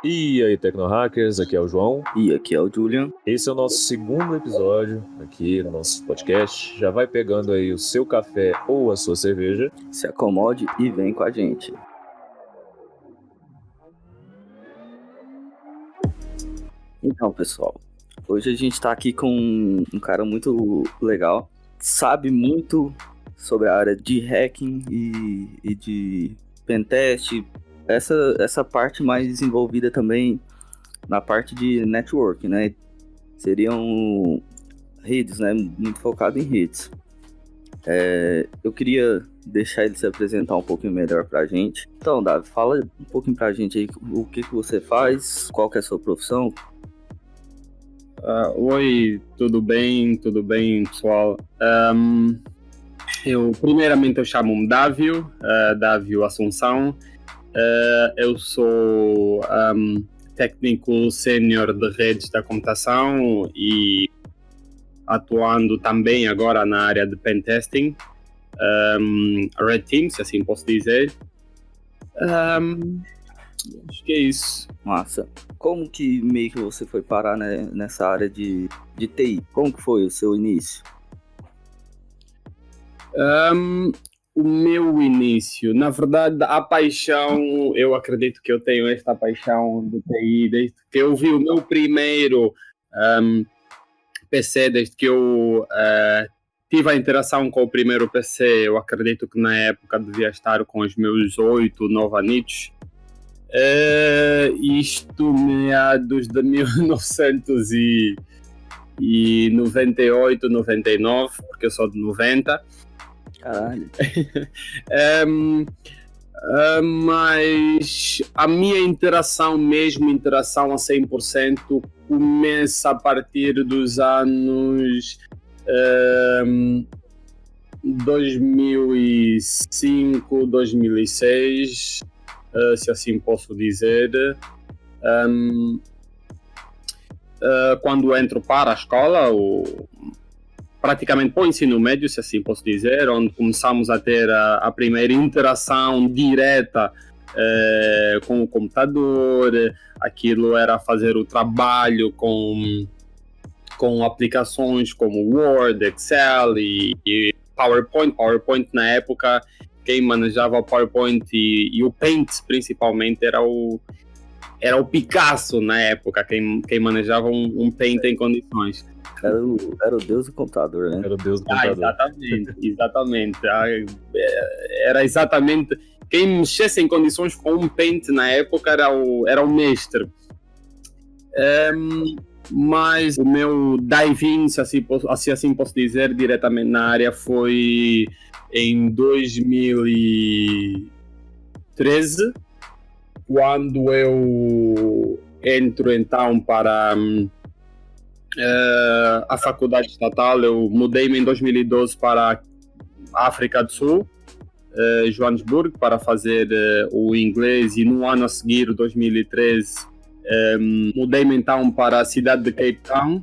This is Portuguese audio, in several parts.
E aí, Tecnohackers, aqui é o João. E aqui é o Julian. Esse é o nosso segundo episódio aqui no nosso podcast. Já vai pegando aí o seu café ou a sua cerveja. Se acomode e vem com a gente. Então, pessoal, hoje a gente tá aqui com um cara muito legal. Sabe muito sobre a área de hacking e de pentest. Essa parte mais desenvolvida também na parte de network, né? Seriam redes, né? Muito focado em redes. Eu queria deixar ele se apresentar um pouquinho melhor pra gente. Então, Davi, fala um pouquinho pra gente aí o que você faz, qual que é a sua profissão. Oi, tudo bem, pessoal? Primeiramente eu chamo-me Dávio Assunção. Eu sou técnico sénior de redes da computação e atuando também agora na área de pentesting, Red Team, se assim posso dizer. Acho que é isso. Massa. Como que meio que você foi parar, né, nessa área de TI? Como que foi o seu início? O meu início, na verdade, a paixão, eu acredito que eu tenho esta paixão de TI desde que eu vi o meu primeiro PC, desde que eu tive a interação com o primeiro PC. Eu acredito que na época devia estar com os meus 8, 9 anos. Isto meados de 1998, 99, porque eu sou de 90. Caralho. Mas a minha interação a 100%, começa a partir dos anos 2005, 2006, se assim posso dizer, quando entro para a escola, praticamente para o ensino médio, se assim posso dizer, onde começamos a ter a primeira interação direta com o computador. Aquilo era fazer o trabalho com aplicações como Word, Excel e PowerPoint. PowerPoint na época, quem manejava o PowerPoint e o Paint principalmente era o Picasso na época, quem manejava um Paint em condições. Era o deus do computador, né? Era o deus do computador. Exatamente. Era exatamente... Quem mexesse em condições com um Paint na época era o mestre. Mas o meu dive-in, se assim posso dizer, diretamente na área foi em 2013, quando eu entro então para a faculdade estatal. Eu mudei-me em 2012 para a África do Sul, Joanesburgo, para fazer o inglês, e no ano a seguir, 2013, mudei-me então para a cidade de Cape Town,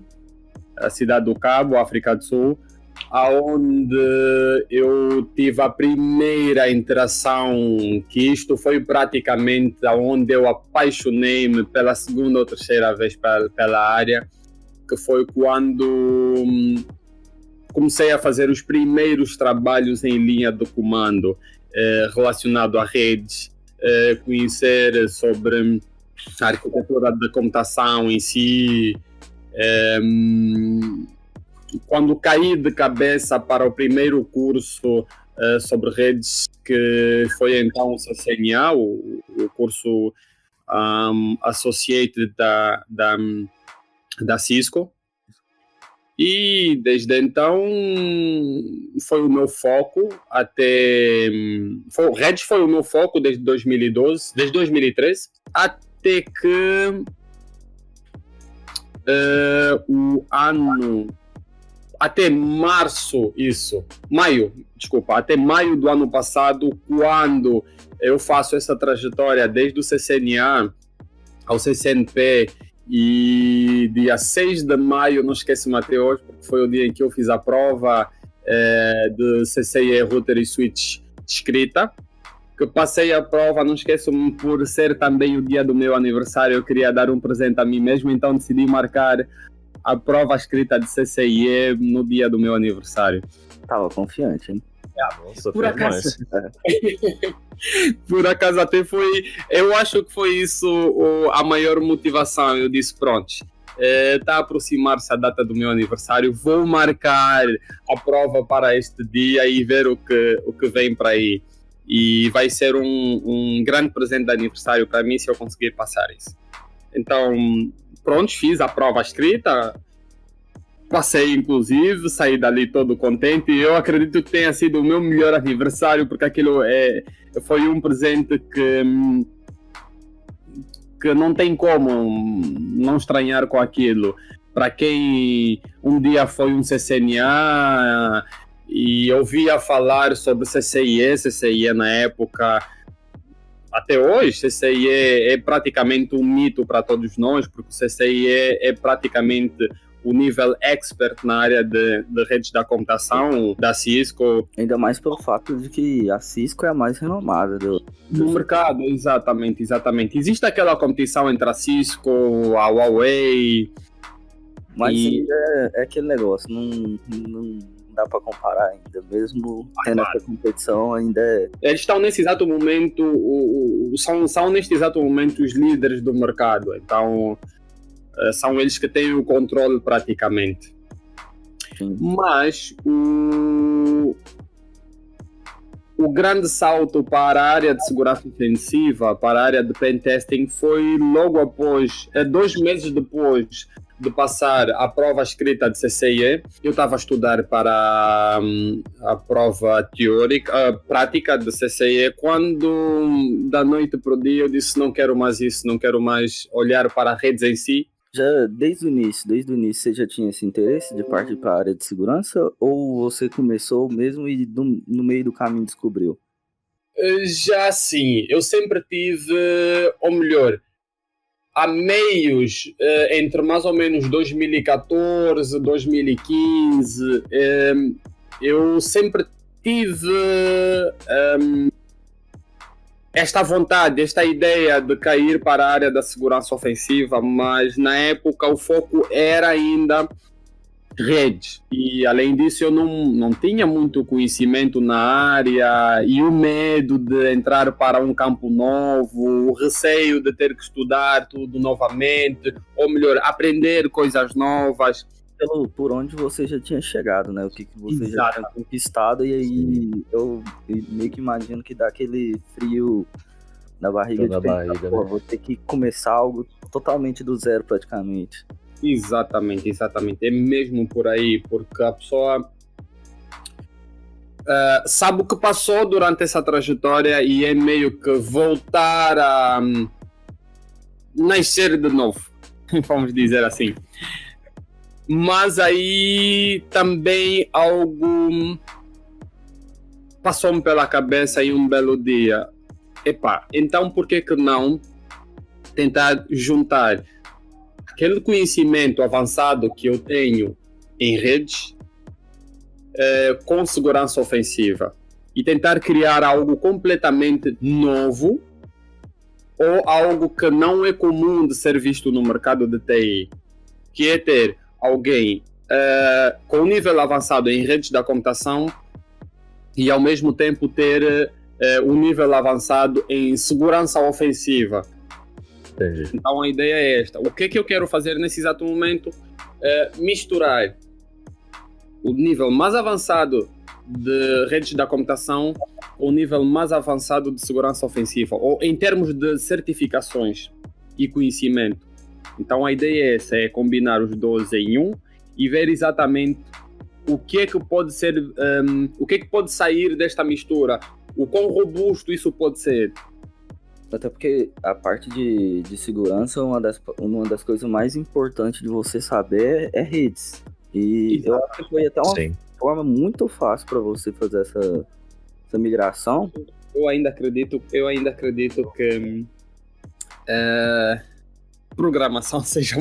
a cidade do Cabo, África do Sul, aonde eu tive a primeira interação, que isto foi praticamente aonde eu apaixonei-me pela segunda ou terceira vez pela área, que foi quando comecei a fazer os primeiros trabalhos em linha de comando relacionado a redes, conhecer sobre a arquitetura da computação em si. Quando caí de cabeça para o primeiro curso sobre redes, que foi então o CCNA, o curso Associated da Cisco, e desde então foi o meu foco redes foi o meu foco desde 2013, até que até maio do ano passado, quando eu faço essa trajetória desde o CCNA ao CCNP, e dia 6 de maio, não esqueço-me até hoje, porque foi o dia em que eu fiz a prova de CCIE Router e Switch escrita, que passei a prova, não esqueço-me, por ser também o dia do meu aniversário, eu queria dar um presente a mim mesmo, então decidi marcar a prova escrita de CCIE no dia do meu aniversário. Tava confiante, hein? Nossa, Por foi acaso, demais. por acaso até foi, eu acho que foi isso a maior motivação. Eu disse, pronto, está a aproximar-se a data do meu aniversário, vou marcar a prova para este dia e ver o que vem para aí. E vai ser um grande presente de aniversário para mim se eu conseguir passar isso. Então, pronto, fiz a prova escrita, passei inclusive, saí dali todo contente e eu acredito que tenha sido o meu melhor aniversário, porque aquilo foi um presente que não tem como não estranhar com aquilo. Para quem um dia foi um CCNA e ouvia falar sobre CCIE na época, até hoje, CCIE é praticamente um mito para todos nós, porque o CCIE é praticamente o nível expert na área de redes da computação da Cisco. Ainda mais pelo fato de que a Cisco é a mais renomada No mercado, exatamente. Existe aquela competição entre a Cisco, a Huawei. Mas ainda é aquele negócio, não dá para comparar ainda, mesmo tendo essa competição, ainda é... Eles estão nesse exato momento, são neste exato momento os líderes do mercado, então são eles que têm o controle praticamente. Sim. Mas o grande salto para a área de segurança ofensiva, para a área de pentesting, foi logo após, 2 meses depois de passar a prova escrita de CCIE. Eu estava a estudar para a prova teórica, prática de CCIE, quando da noite para o dia eu disse, não quero mais isso, não quero mais olhar para redes em si. Já desde o início, você já tinha esse interesse de partir para a área de segurança, ou você começou mesmo e no meio do caminho descobriu? Já sim, eu sempre tive, ou melhor, há meios, entre mais ou menos 2014, 2015, eu sempre tive esta vontade, esta ideia de cair para a área da segurança ofensiva, mas na época o foco era ainda redes. E além disso eu não tinha muito conhecimento na área e o medo de entrar para um campo novo, o receio de ter que estudar tudo novamente, ou melhor, aprender coisas novas. Por onde você já tinha chegado, né? O que você Exato. já tinha conquistado, e aí eu meio que imagino que dá aquele frio na barriga Na de pensar, barriga, pô, né? vou ter que começar algo totalmente do zero praticamente. Exatamente. É mesmo por aí, porque a pessoa sabe o que passou durante essa trajetória e é meio que voltar a nascer de novo, vamos dizer assim. Mas aí também algo passou-me pela cabeça em um belo dia. Então por que não tentar juntar aquele conhecimento avançado que eu tenho em redes com segurança ofensiva e tentar criar algo completamente novo ou algo que não é comum de ser visto no mercado de TI, que é ter alguém com um nível avançado em redes da computação e ao mesmo tempo ter um nível avançado em segurança ofensiva. Entendi. Então a ideia é esta. O que eu quero fazer nesse exato momento? Misturar o nível mais avançado de redes da computação com o nível mais avançado de segurança ofensiva, ou em termos de certificações e conhecimento. Então a ideia é essa, é combinar os dois em um e ver exatamente o que é que pode ser, o que é que pode sair desta mistura, o quão robusto isso pode ser. Até porque a parte de segurança, uma das coisas mais importantes de você saber é redes. E Exato. eu acho que foi até uma Sim. forma muito fácil para você fazer essa migração. Eu ainda acredito que programação seja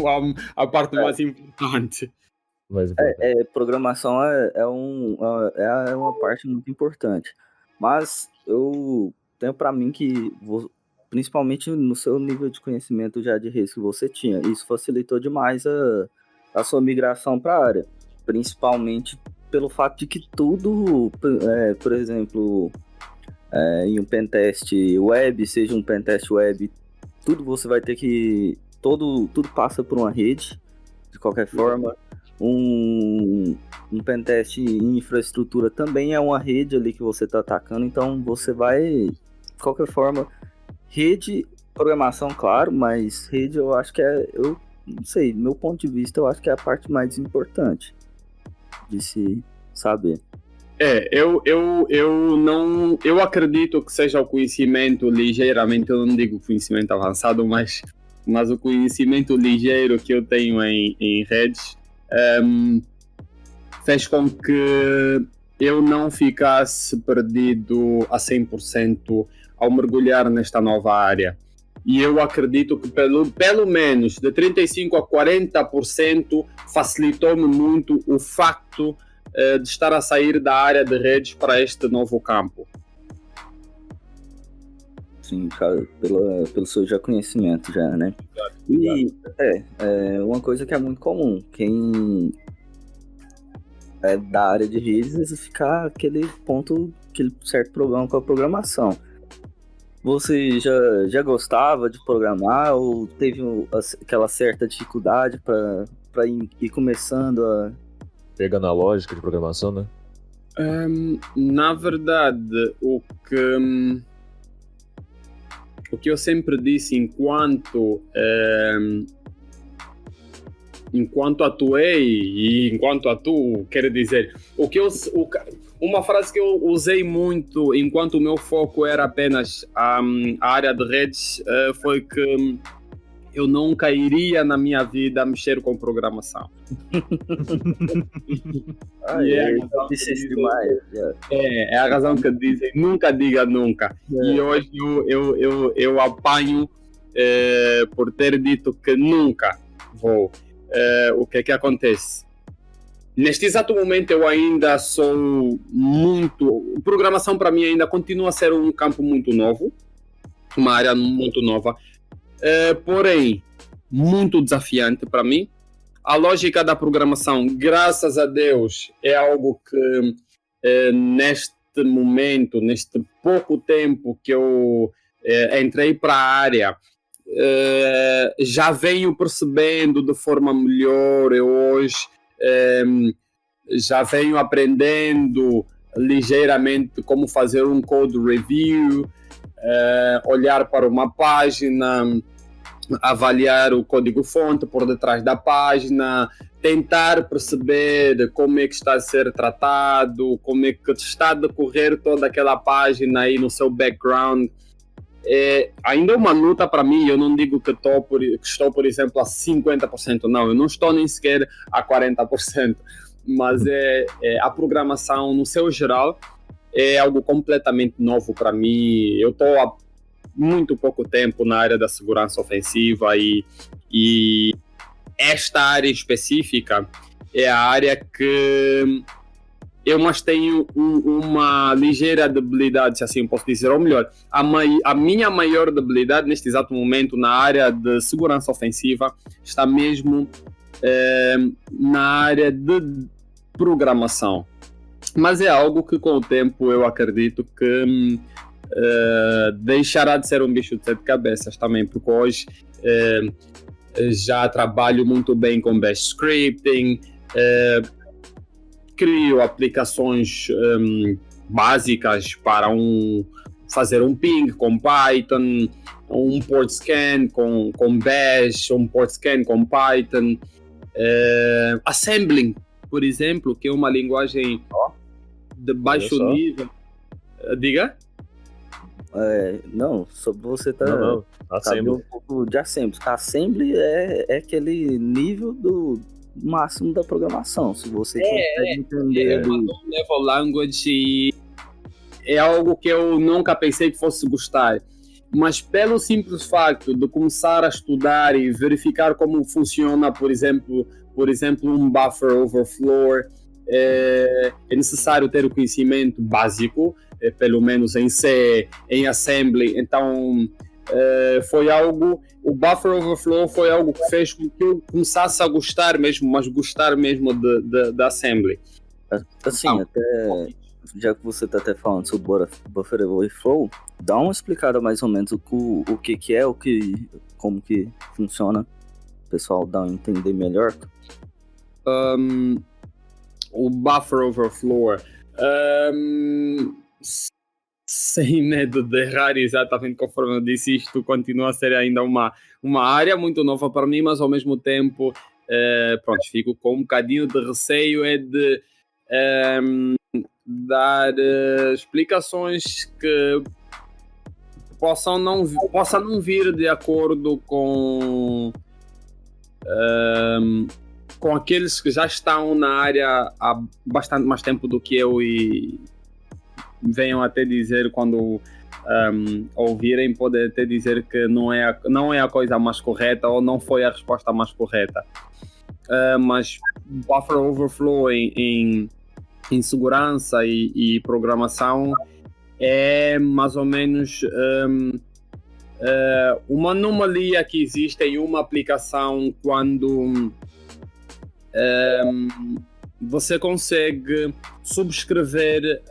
a parte mais importante. Mas Programação é uma parte muito importante. Mas eu tenho para mim que, principalmente no seu nível de conhecimento já de redes que você tinha, isso facilitou demais a sua migração para a área, principalmente pelo fato de que tudo, por exemplo, em um pentest web, seja um pentest web, tudo você vai ter que, tudo passa por uma rede, de qualquer forma. Um pentest em infraestrutura também é uma rede ali que você está atacando, então você vai, de qualquer forma, rede, programação, claro, mas rede eu acho que eu não sei, do meu ponto de vista, eu acho que é a parte mais importante de se saber. Eu acredito que seja o conhecimento ligeiramente, eu não digo conhecimento avançado, mas o conhecimento ligeiro que eu tenho em redes fez com que eu não ficasse perdido a 100% ao mergulhar nesta nova área. E eu acredito que pelo menos de 35% a 40% facilitou-me muito o facto de estar a sair da área de redes para este novo campo. Sim, cara, pelo seu já conhecimento, já, né? E uma coisa que é muito comum, quem é da área de redes, ficar aquele certo problema com a programação. Você já gostava de programar ou teve aquela certa dificuldade para ir começando a... Pegando a lógica de programação, né? Na verdade, o que eu sempre disse enquanto atuei e enquanto atuo, quero dizer, uma frase que eu usei muito enquanto o meu foco era apenas a área de redes foi que eu nunca iria na minha vida mexer com programação. É a razão que dizem, nunca diga nunca. E hoje eu apanho por ter dito que nunca vou. O que é que acontece? Neste exato momento eu ainda sou muito... Programação para mim ainda continua a ser um campo muito novo, uma área muito nova, porém muito desafiante para mim. A lógica da programação, graças a Deus, é algo que neste momento, neste pouco tempo que eu entrei para a área, já venho percebendo de forma melhor. Eu hoje já venho aprendendo ligeiramente como fazer um code review, olhar para uma página, avaliar o código-fonte por detrás da página, tentar perceber como é que está a ser tratado, como é que está a decorrer toda aquela página aí no seu background. Ainda é uma luta para mim. Eu não digo que estou, por exemplo, a 50%, não, eu não estou nem sequer a 40%, mas a programação no seu geral é algo completamente novo para mim. Eu estou há muito pouco tempo na área da segurança ofensiva e esta área específica é a área que eu mais tenho uma ligeira debilidade, se assim posso dizer, ou melhor, a minha maior debilidade neste exato momento na área de segurança ofensiva está mesmo na área de programação. Mas é algo que com o tempo eu acredito que deixará de ser um bicho de sete cabeças também, porque hoje já trabalho muito bem com Bash Scripting, crio aplicações básicas para fazer um ping com Python, um port scan com Bash, um port scan com Python, Assembling, por exemplo, que é uma linguagem de baixo nível. Diga? Não, sobre você Assembly. um pouco de Assembly. Assembly é aquele nível do máximo da programação. Se você consegue entender level language, é algo que eu nunca pensei que fosse gostar, mas pelo simples facto de começar a estudar e verificar como funciona, por exemplo, um buffer overflow, é necessário ter o conhecimento básico, pelo menos em C, em Assembly. Então, o Buffer Overflow foi algo que fez com que eu começasse a gostar mesmo, mas gostar mesmo da Assembly. Assim, até já que você está até falando sobre Buffer Overflow, dá uma explicada mais ou menos o que é, como que funciona, o pessoal dá a entender melhor. O Buffer Overflow, sem medo de errar, exatamente conforme eu disse, isto continua a ser ainda uma área muito nova para mim, mas ao mesmo tempo, fico com um bocadinho de receio de dar explicações que possam não vir de acordo com aqueles que já estão na área há bastante mais tempo do que eu e venham até dizer, quando ouvirem, podem até dizer que não é a coisa mais correta ou não foi a resposta mais correta. Mas Buffer Overflow em segurança e programação é mais ou menos uma anomalia que existe em uma aplicação quando você consegue subscrever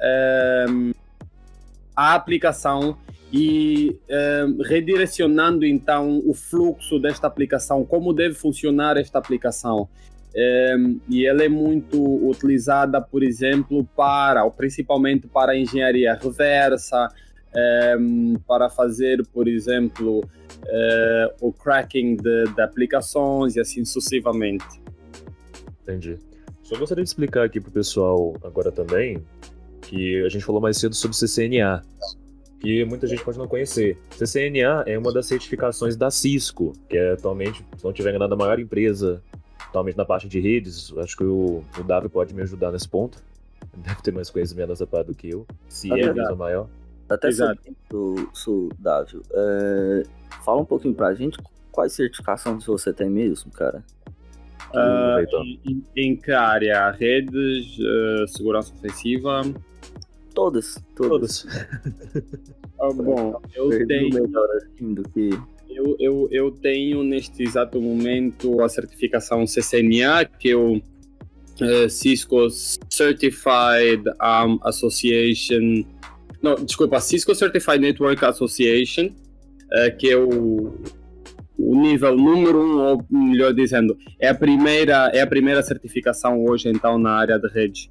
a aplicação e redirecionando então o fluxo desta aplicação, como deve funcionar esta aplicação. E ela é muito utilizada, por exemplo, principalmente para a engenharia reversa, para fazer, por exemplo, o cracking de aplicações e assim sucessivamente. Entendi. Só gostaria de explicar aqui pro pessoal agora também que a gente falou mais cedo sobre CCNA, que muita gente pode não conhecer. CCNA é uma das certificações da Cisco, que é atualmente, se não estiver enganado, a maior empresa atualmente na parte de redes. Acho que o Davi pode me ajudar nesse ponto. Deve ter mais conhecimento nessa parte do que eu, se é mesmo a maior. Até sobre o Davi, fala um pouquinho pra gente quais certificações você tem mesmo, cara. Em que área? Redes, segurança ofensiva? Todas. Bom, eu tenho neste exato momento a certificação CCNA, que é o Cisco Certified Association. Não, desculpa, Cisco Certified Network Association, que é o nível número 1, ou melhor dizendo, é a primeira certificação hoje então na área de redes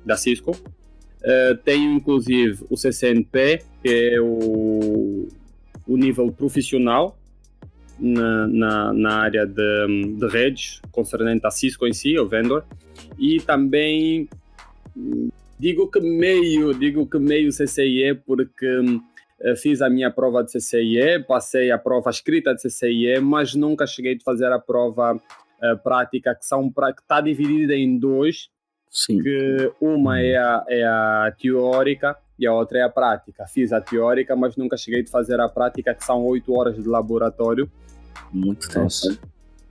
da Cisco. Tenho inclusive o CCNP, que é o nível profissional na área de redes, concernente à Cisco em si, o vendor, e também digo que meio CCIE, porque fiz a minha prova de CCIE, passei a prova escrita de CCIE, mas nunca cheguei a fazer a prova prática, que está dividida em duas. Sim. Que uma é a teórica e a outra é a prática. Fiz a teórica, mas nunca cheguei a fazer a prática, que são 8 horas de laboratório. Muito tenso.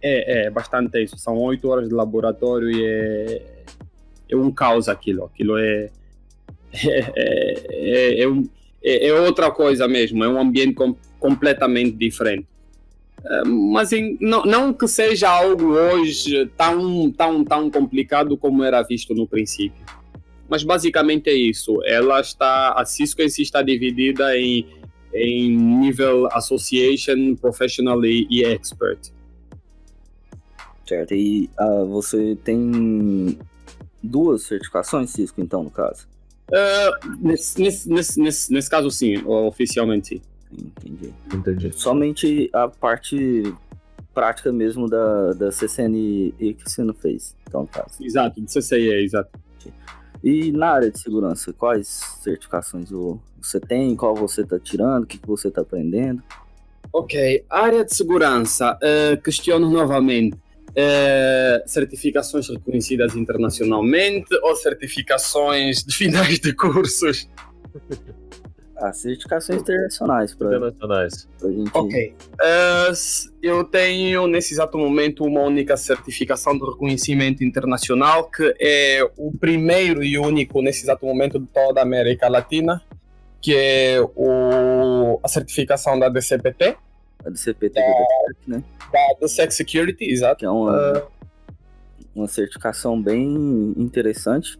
É bastante tenso. São 8 horas de laboratório e é um caos aquilo. Aquilo é outra coisa mesmo. É um ambiente completamente diferente. Mas não que seja algo hoje tão complicado como era visto no princípio. Mas basicamente é isso. A Cisco em si está dividida em nível Association, Professional e Expert. Certo, e você tem 2 certificações Cisco então, no caso? Nesse caso sim, oficialmente sim. Entendi. Somente a parte prática mesmo da CCNE que você não fez, então, no caso. Exato, de CCIE, exato. E na área de segurança, quais certificações você tem, qual você está tirando, o que você está aprendendo? Ok, área de segurança, questiono novamente, certificações reconhecidas internacionalmente ou certificações de finais de cursos? Certificações internacionais pra internacionais. gente. Ok. Eu tenho, nesse exato momento, uma única certificação de reconhecimento internacional, que é o primeiro e único, nesse exato momento, de toda a América Latina, que é a certificação da DCPT, A DCPT, né? da DSEC Security, exato. Que é uma certificação bem interessante.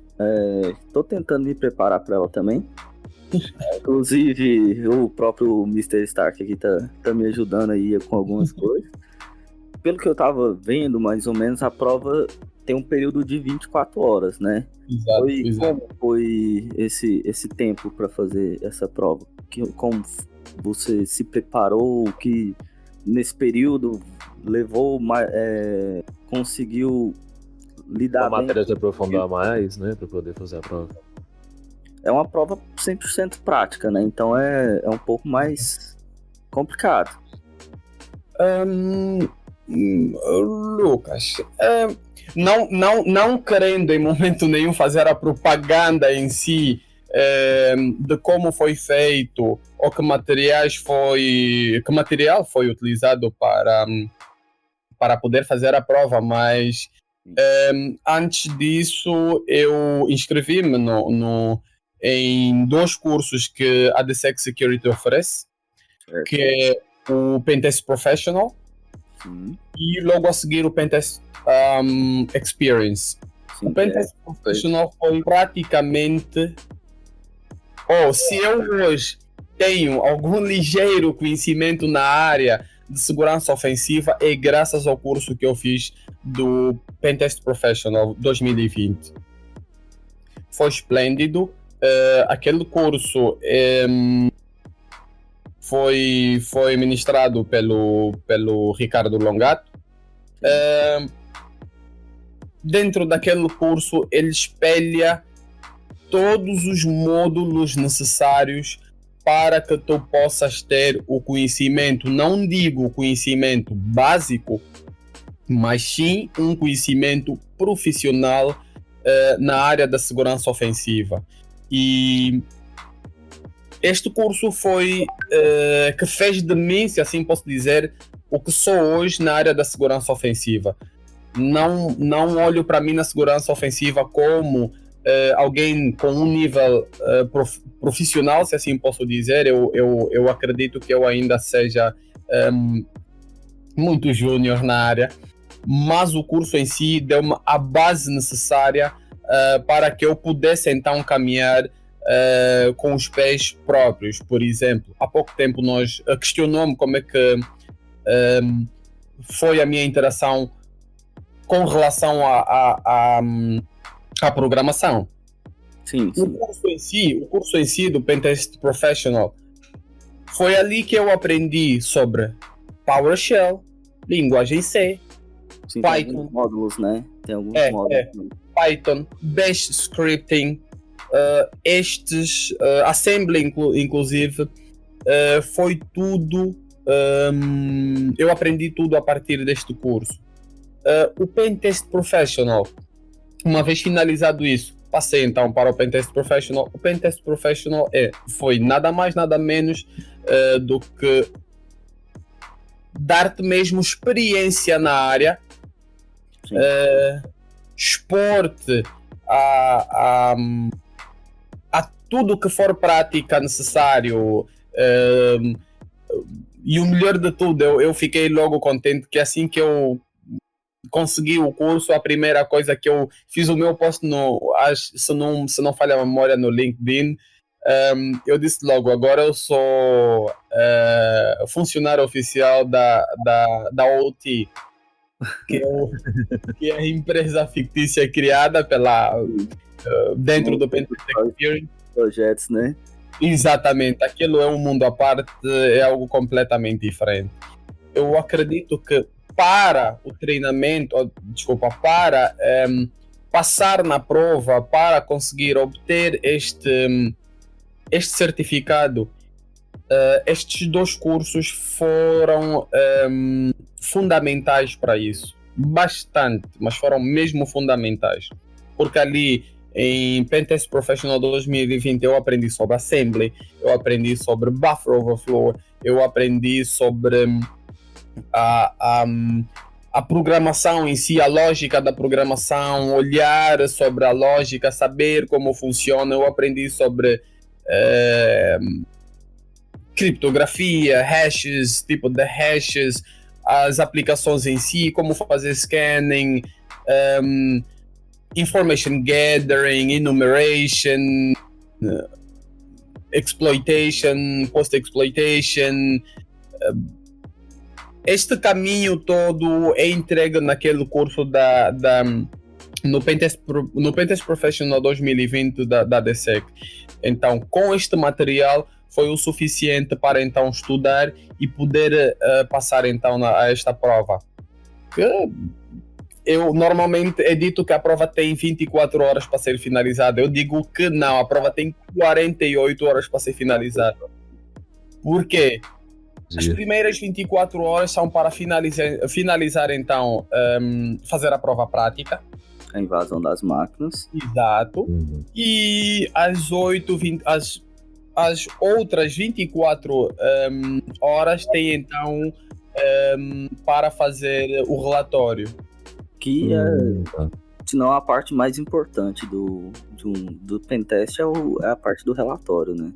Tô tentando me preparar para ela também. Inclusive, o próprio Mr. Stark aqui tá me ajudando aí com algumas coisas. Pelo que eu tava vendo, mais ou menos, a prova tem um período de 24 horas, né? Exato. Como foi esse tempo para fazer essa prova? Como você se preparou? Que nesse período levou, conseguiu lidar Uma bem? matéria de aprofundar mais, né, para poder fazer a prova. É uma prova 100% prática, né? Então é um pouco mais complicado. Lucas, não querendo em momento nenhum fazer a propaganda em si de como foi feito ou que material foi utilizado para poder fazer a prova, mas antes disso eu inscrevi-me em 2 cursos que a DSEC Security oferece, Certo. que é o Pentest Professional. Sim. E logo a seguir o Pentest Experience. Sim, O Pentest Professional foi praticamente... se eu hoje tenho algum ligeiro conhecimento na área de segurança ofensiva, é graças ao curso que eu fiz do Pentest Professional 2020. Foi esplêndido. Aquele curso foi ministrado pelo Ricardo Longato. Dentro daquele curso, ele espelha todos os módulos necessários para que tu possas ter o conhecimento, não digo o conhecimento básico, mas sim um conhecimento profissional na área da segurança ofensiva. E este curso foi que fez de mim, se assim posso dizer, o que sou hoje na área da segurança ofensiva. Não olho para mim na segurança ofensiva como alguém com um nível profissional, se assim posso dizer. Eu acredito que eu ainda seja muito júnior na área, mas o curso em si deu-me a base necessária para que eu pudesse então caminhar com os pés próprios. Por exemplo, há pouco tempo nós questionou-me como é que foi a minha interação com relação à programação. Sim. O curso em si do Pentest Professional, foi ali que eu aprendi sobre PowerShell, linguagem C, Sim, Python. tem alguns módulos, né? Tem alguns módulos. Python, Bash Scripting, Assembly, inclusive, foi tudo. Eu aprendi tudo a partir deste curso. O Pentest Professional, uma vez finalizado isso, passei então para o Pentest Professional. O Pentest Professional foi nada mais, nada menos do que dar-te mesmo experiência na área, expor-te a tudo que for prática necessário, e o melhor de tudo, eu fiquei logo contente que assim que eu consegui o curso, a primeira coisa que eu fiz o meu post se não falha a memória, no LinkedIn, eu disse logo, agora eu sou funcionário oficial da OT, que é a empresa fictícia criada dentro do Pentest Experience. Projetos, né? Exatamente, aquilo é um mundo à parte, é algo completamente diferente. Eu acredito que para o treinamento, para passar na prova, para conseguir obter este certificado, estes 2 cursos foram fundamentais para isso. Bastante, mas foram mesmo fundamentais. Porque ali Em Pentest Professional 2020 eu aprendi sobre Assembly, eu aprendi sobre Buffer Overflow, eu aprendi sobre a programação em si, a lógica da programação, olhar sobre a lógica, saber como funciona. Eu aprendi sobre criptografia, hashes, tipo de hashes, as aplicações em si, como fazer scanning, information gathering, enumeration, exploitation, post-exploitation. Este caminho todo é entregue naquele curso no Pentest Professional 2020 da DSEC. Então, com este material foi o suficiente para então estudar e poder passar então a esta prova. Eu normalmente é dito que a prova tem 24 horas para ser finalizada. Eu digo que não, a prova tem 48 horas para ser finalizada. Por quê? As primeiras 24 horas são para finalizar então, fazer a prova prática. A invasão das máquinas. Exato. E as outras 24 horas tem então para fazer o relatório. Que se não a parte mais importante do pentest é a parte do relatório, né?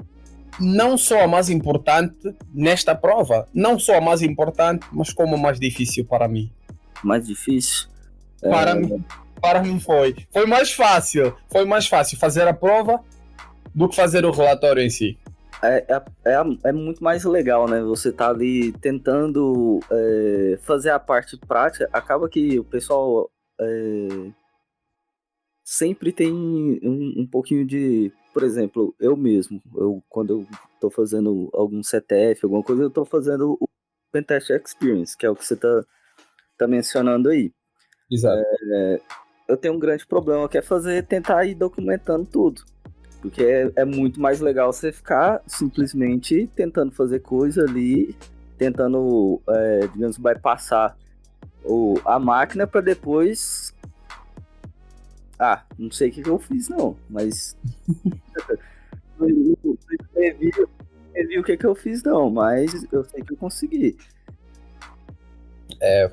Não só a mais importante nesta prova, não só a mais importante, mas como a mais difícil para mim. Mais difícil? Para mim foi mais fácil fazer a prova do que fazer o relatório em si. É muito mais legal, né? Você tá ali tentando fazer a parte prática. Acaba que o pessoal sempre tem um pouquinho de... Por exemplo, eu mesmo, quando eu tô fazendo algum CTF, alguma coisa, eu tô fazendo o Pentest Experience, que é o que você tá mencionando aí. Exato. Eu tenho um grande problema, que é tentar ir documentando tudo. Porque é muito mais legal você ficar simplesmente tentando fazer coisa ali, tentando, digamos, bypassar a máquina para depois... não sei o que eu fiz, não, mas... não vi o que eu fiz, não, mas eu sei que eu consegui. É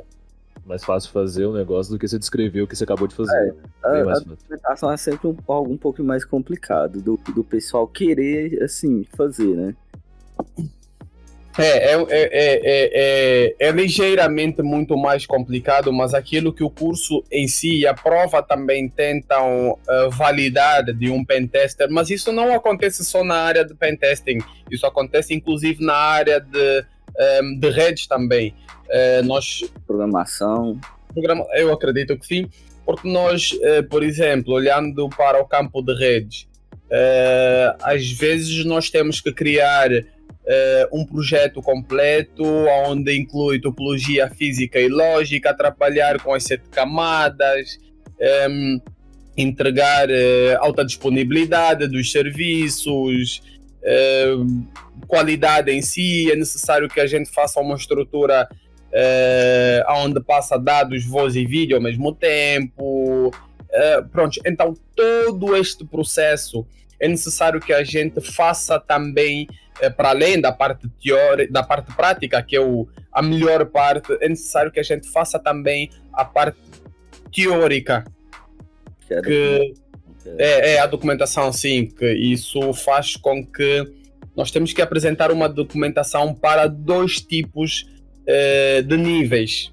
mais fácil fazer um negócio do que você descrever o que você acabou de fazer. A documentação é sempre algo um pouco mais complicado do pessoal querer, assim, fazer, né? É ligeiramente muito mais complicado, mas aquilo que o curso em si e a prova também tentam validar de um pentester, mas isso não acontece só na área de pentesting, isso acontece inclusive na área de redes também. Programação. Eu acredito que sim, porque nós, por exemplo, olhando para o campo de redes, às vezes nós temos que criar um projeto completo, onde inclui topologia física e lógica, trabalhar com as 7 camadas, entregar alta disponibilidade dos serviços, qualidade em si. É necessário que a gente faça uma estrutura onde passa dados, voz e vídeo ao mesmo tempo. Pronto, então todo este processo é necessário que a gente faça também, para além da parte teórica, da parte prática, que é a melhor parte, é necessário que a gente faça também a parte teórica, que é a documentação, sim, que isso faz com que nós temos que apresentar uma documentação para 2 tipos de níveis.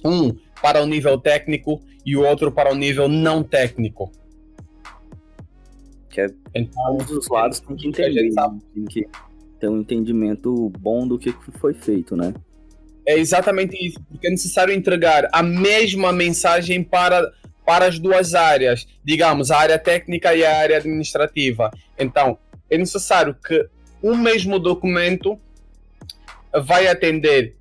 Um para o nível técnico e o outro para o nível não técnico. Então, um dos lados tem que entender, tem que ter um entendimento bom do que foi feito, né? É exatamente isso, porque é necessário entregar a mesma mensagem para as 2 áreas, digamos, a área técnica e a área administrativa. Então, é necessário que o mesmo documento vai atender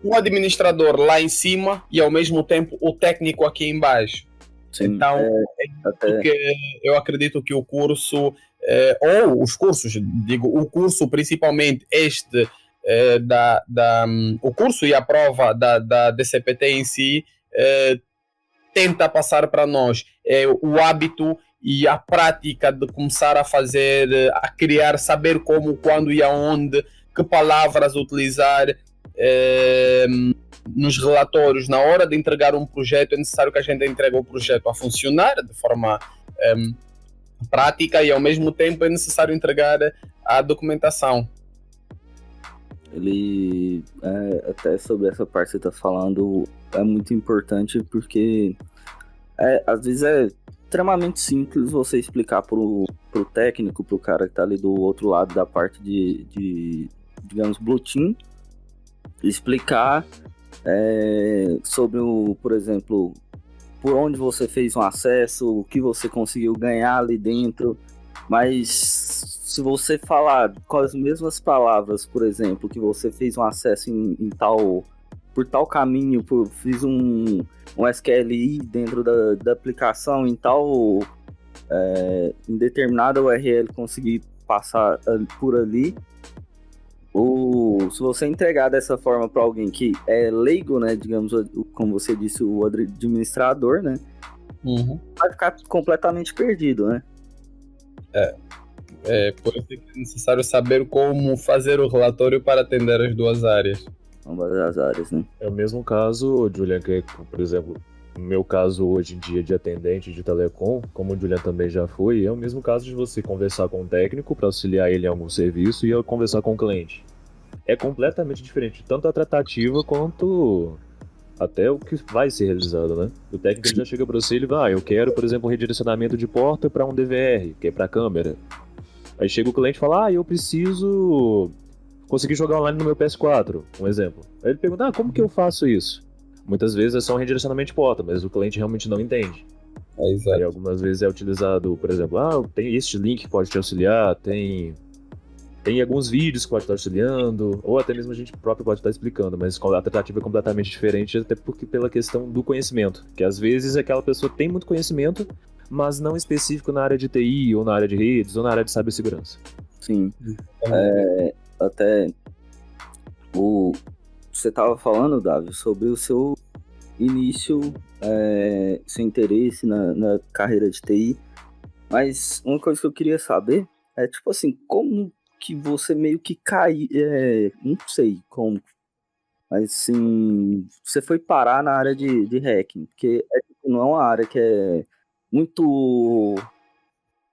o administrador lá em cima e ao mesmo tempo o técnico aqui embaixo. Sim, então, porque eu acredito que o curso, ou os cursos, digo, o curso principalmente este, o curso e a prova da DCPT em si, tenta passar para nós é o hábito e a prática de começar a fazer, a criar, saber como, quando e aonde, que palavras utilizar nos relatórios. Na hora de entregar um projeto, é necessário que a gente entregue o projeto a funcionar de forma prática, e ao mesmo tempo é necessário entregar a documentação. Ele, até sobre essa parte que você está falando, é muito importante porque às vezes é extremamente simples você explicar pro técnico, pro cara que tá ali do outro lado da parte de digamos, Blue Team, explicar sobre por exemplo, por onde você fez um acesso, o que você conseguiu ganhar ali dentro. Mas se você falar com as mesmas palavras, por exemplo, que você fez um acesso por tal caminho, fiz um SQLi dentro da aplicação em em determinada URL, consegui passar por ali, ou se você entregar dessa forma para alguém que é leigo, né, digamos, como você disse, o administrador, né, vai ficar completamente perdido, né? Por isso que é necessário saber como fazer o relatório para atender as duas áreas. Ambas as áreas, né? É o mesmo caso, Julian, que, por exemplo, no meu caso hoje em dia de atendente de telecom, como o Julian também já foi, é o mesmo caso de você conversar com o técnico para auxiliar ele em algum serviço e eu conversar com o cliente. É completamente diferente, tanto a tratativa quanto até o que vai ser realizado, né? O técnico já chega para você e ele vai, eu quero, por exemplo, um redirecionamento de porta para um DVR, que é para câmera. Aí chega o cliente e fala, eu preciso conseguir jogar online no meu PS4, um exemplo. Aí ele pergunta, como que eu faço isso? Muitas vezes é só um redirecionamento de porta, mas o cliente realmente não entende. Exato. Aí algumas vezes é utilizado, por exemplo, tem este link que pode te auxiliar, tem alguns vídeos que pode estar auxiliando, ou até mesmo a gente próprio pode estar explicando, mas a tratativa é completamente diferente, até porque pela questão do conhecimento, que às vezes aquela pessoa tem muito conhecimento, mas não específico na área de TI, ou na área de redes, ou na área de cibersegurança. Sim. Até você estava falando, Davi, sobre o seu início, seu interesse na carreira de TI, mas uma coisa que eu queria saber é, tipo assim, como que você meio que caiu, não sei como, mas assim, você foi parar na área de hacking, porque não é uma área que é muito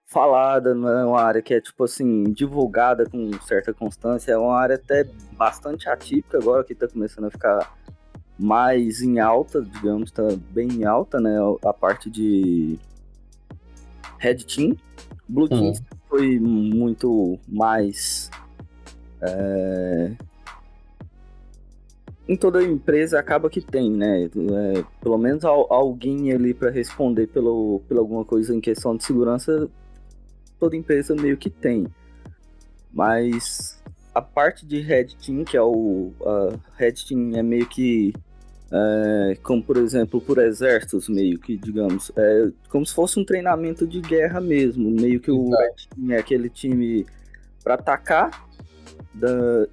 falada, não é uma área que é, tipo assim, divulgada com certa constância, é uma área até bastante atípica agora, que tá começando a ficar mais em alta, digamos, tá bem em alta, né, a parte de Red Team. Blue Team foi muito mais em toda empresa acaba que tem, né? Pelo menos alguém ali para responder pela alguma coisa em questão de segurança, toda empresa meio que tem. Mas a parte de Red Team, que Red Team é meio que como, por exemplo, por exércitos, meio que, digamos, como se fosse um treinamento de guerra mesmo, meio que o Red Team é aquele time para atacar,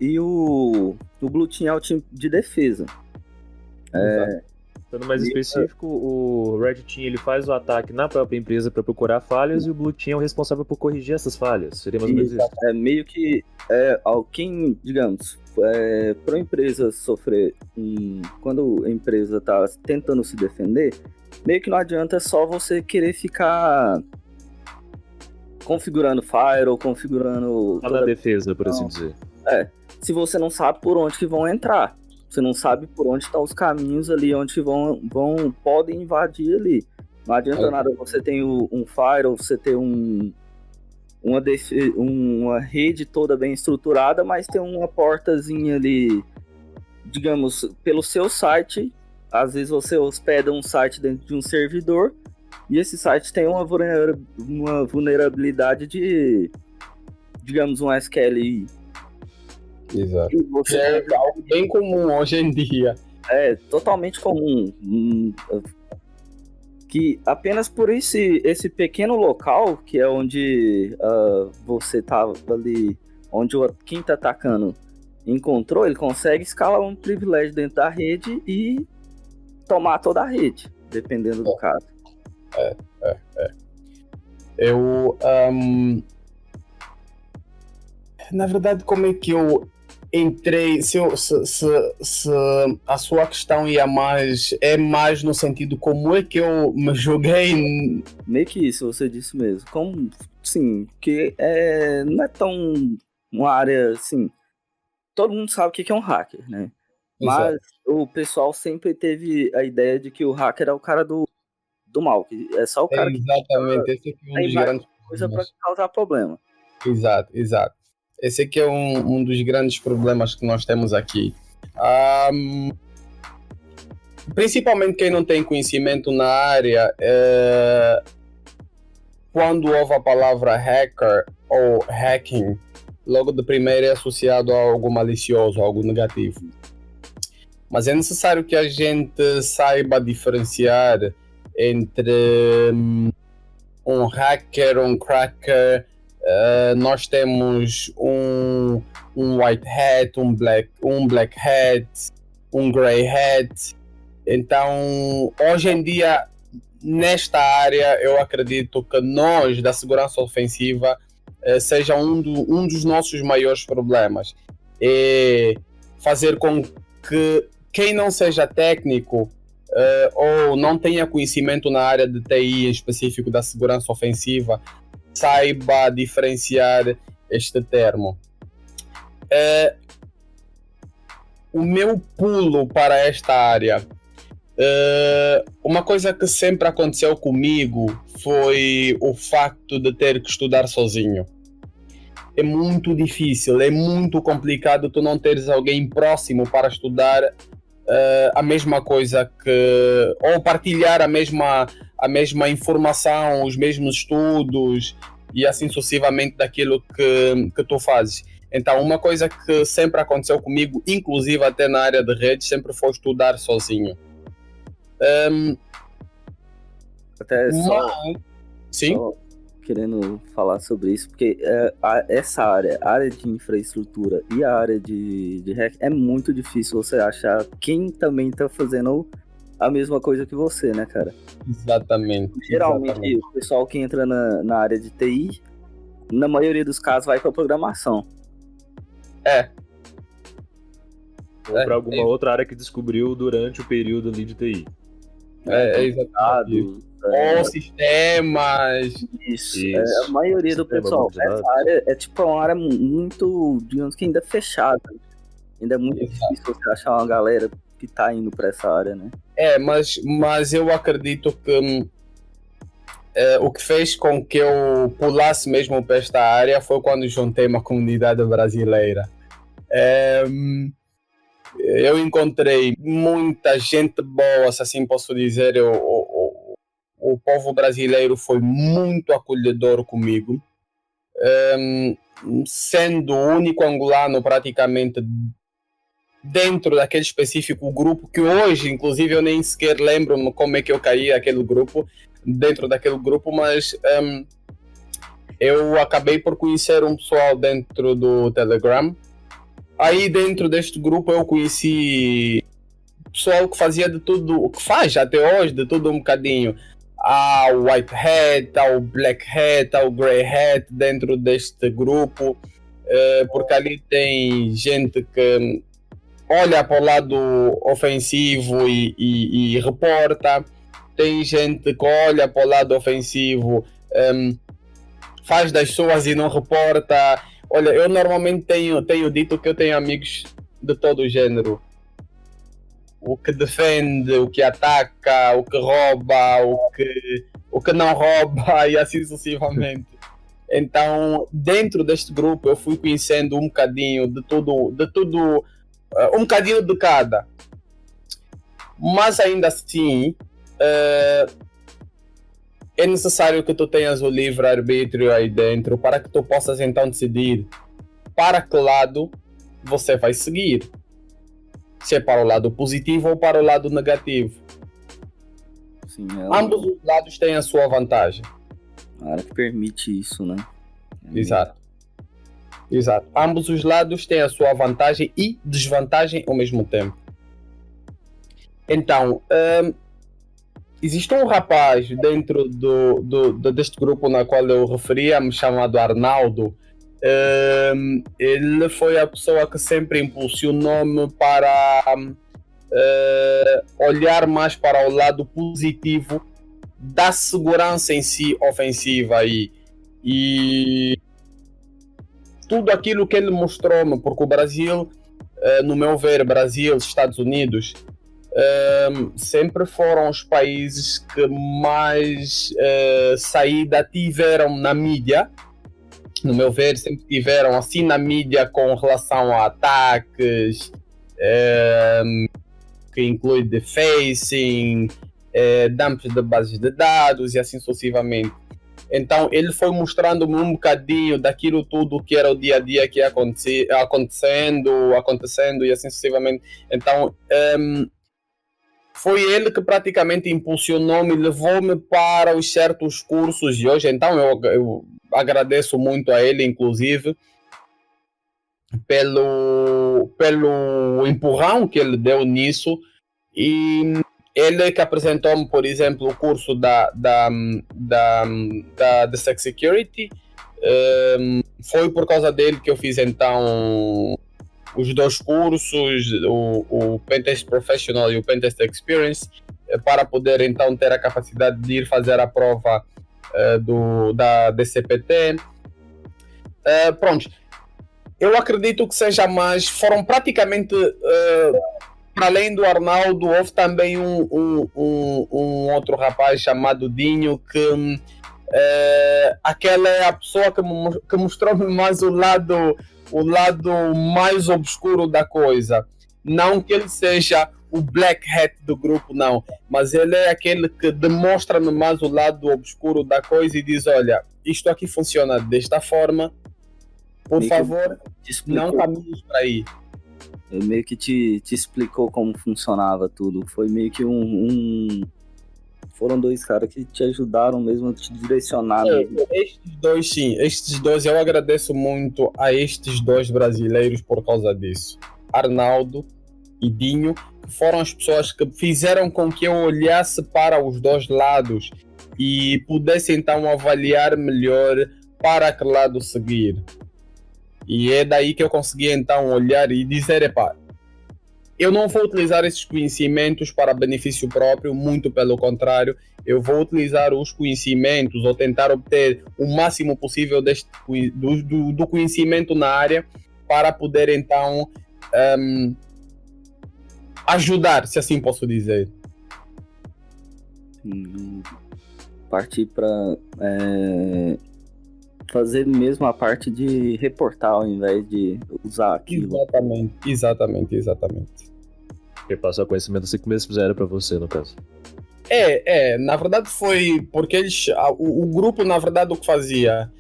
e o Blue Team é o time de defesa. Sendo mais específico, o Red Team ele faz o ataque na própria empresa para procurar falhas e o Blue Team é o responsável por corrigir essas falhas. Seria mais ou menos isso? Meio que quem, digamos, para a empresa sofrer, quando a empresa está tentando se defender, meio que não adianta só você querer ficar configurando firewall, configurando toda a defesa, por assim dizer. Se você não sabe por onde que vão entrar. Você não sabe por onde estão os caminhos ali, onde podem invadir ali. Não adianta nada você ter um firewall, você ter uma rede toda bem estruturada, mas tem uma portazinha ali, digamos, pelo seu site. Às vezes você hospeda um site dentro de um servidor e esse site tem uma vulnerabilidade de, digamos, um SQLi. Exato. É algo bem comum hoje em dia. É totalmente comum. Que apenas por esse pequeno local, que é onde você estava ali, onde quem está atacando encontrou, ele consegue escalar um privilégio dentro da rede e tomar toda a rede. dependendo do caso. Eu, na verdade, como é que eu entrei? Se a sua questão é mais no sentido como é que eu me joguei. Meio que isso, você disse mesmo. Como, sim, que não é tão uma área, assim, todo mundo sabe o que é um hacker, né? Mas Exato. o pessoal sempre teve a ideia de que o hacker é o cara do mal, que é só o cara que Exatamente, esse aqui é um tem dos mais grandes coisa para problemas. causar problema. Exato. Esse aqui é um dos grandes problemas que nós temos aqui. Principalmente quem não tem conhecimento na área, quando ouve a palavra hacker ou hacking, logo de primeira é associado a algo malicioso, algo negativo. Mas é necessário que a gente saiba diferenciar entre um hacker, um cracker. Nós temos um white hat, um black hat, um grey hat. Então, hoje em dia, nesta área, eu acredito que nós, da segurança ofensiva, seja um dos nossos maiores problemas. É fazer com que quem não seja técnico ou não tenha conhecimento na área de TI, em específico da segurança ofensiva, saiba diferenciar este termo. O meu pulo para esta área, uma coisa que sempre aconteceu comigo foi o facto de ter que estudar sozinho. É muito difícil, é muito complicado tu não teres alguém próximo para estudar a mesma coisa ou partilhar a mesma informação, os mesmos estudos e assim sucessivamente daquilo que tu fazes. Então, uma coisa que sempre aconteceu comigo, inclusive até na área de redes, sempre foi estudar sozinho. Até Sim? só querendo falar sobre isso, porque essa área, a área de infraestrutura e a área de hack, é muito difícil você achar quem também tá fazendo a mesma coisa que você, né, cara? Exatamente. Geralmente, o pessoal que entra na área de TI, na maioria dos casos, vai para programação. Ou para alguma outra área que descobriu durante o período ali de TI. Exatamente. Ou sistemas. Isso. A maioria do pessoal. Essa área é tipo uma área muito, digamos que ainda fechada. Ainda é muito difícil você achar uma galera que tá indo para essa área, né? Mas eu acredito que o que fez com que eu pulasse mesmo para esta área foi quando juntei uma comunidade brasileira. Eu encontrei muita gente boa, se assim posso dizer. O povo brasileiro foi muito acolhedor comigo, sendo o único angolano praticamente dentro daquele específico grupo, que hoje, inclusive, eu nem sequer lembro como é que eu caí dentro daquele grupo, mas eu acabei por conhecer um pessoal dentro do Telegram. Aí dentro deste grupo eu conheci pessoal que fazia de tudo, o que faz até hoje, de tudo um bocadinho. Há o white hat, há o black hat, há o grey hat dentro deste grupo, porque ali tem gente que olha para o lado ofensivo e reporta, tem gente que olha para o lado ofensivo, faz das suas e não reporta. Olha, eu normalmente tenho dito que eu tenho amigos de todo o género. O que defende, o que ataca, o que rouba, o que não rouba e assim sucessivamente. Então, dentro deste grupo eu fui conhecendo um bocadinho de tudo, um bocadinho de cada. Mas ainda assim, é necessário que tu tenhas o livre-arbítrio aí dentro para que tu possas então decidir para que lado você vai seguir. Se é para o lado positivo ou para o lado negativo. Sim, ambos os lados têm a sua vantagem. A área que permite isso, né? Exato. Ambos os lados têm a sua vantagem e desvantagem ao mesmo tempo. Então, existe um rapaz dentro deste grupo na qual eu referia-me, chamado Arnaldo. Ele foi a pessoa que sempre impulsionou-me para olhar mais para o lado positivo da segurança em si ofensiva e tudo aquilo que ele mostrou-me, porque o Brasil, no meu ver, Brasil, Estados Unidos, sempre foram os países que mais saída tiveram na mídia. No meu ver, sempre tiveram assim na mídia com relação a ataques, que inclui defacing, dumps de bases de dados e assim sucessivamente. Então ele foi mostrando-me um bocadinho daquilo tudo que era o dia a dia que ia acontecendo e assim sucessivamente. Então foi ele que praticamente impulsionou-me e levou-me para os certos cursos de hoje. Então eu agradeço muito a ele, inclusive, pelo empurrão que ele deu nisso. E ele que apresentou-me, por exemplo, o curso da Sex Security. Foi por causa dele que eu fiz então os dois cursos, o Pentest Professional e o Pentest Experience, para poder então ter a capacidade de ir fazer a prova da DCPT. Pronto, eu acredito que seja mais, foram praticamente, para além do Arnaldo, houve também um outro rapaz chamado Dinho, que aquela é a pessoa que mostrou-me mais o lado mais obscuro da coisa. Não que ele seja o black hat do grupo, não, mas ele é aquele que demonstra-me mais o lado obscuro da coisa e diz: olha, isto aqui funciona desta forma, por favor, não caminhes para aí. Ele meio que te explicou como funcionava tudo. Foi meio que foram dois caras que te ajudaram mesmo, te direcionaram. Estes dois, eu agradeço muito a estes dois brasileiros por causa disso. Arnaldo e Dinho, que foram as pessoas que fizeram com que eu olhasse para os dois lados e pudesse então avaliar melhor para que lado seguir. E é daí que eu consegui então olhar e dizer: epá, eu não vou utilizar esses conhecimentos para benefício próprio, muito pelo contrário, eu vou utilizar os conhecimentos ou tentar obter o máximo possível do conhecimento na área para poder então ajudar, se assim posso dizer. Partir para fazer mesmo a parte de reportar ao invés de usar aquilo. Exatamente. Repassar o conhecimento assim como eles fizeram pra você, no caso. Na verdade foi porque o grupo, na verdade, o que fazia,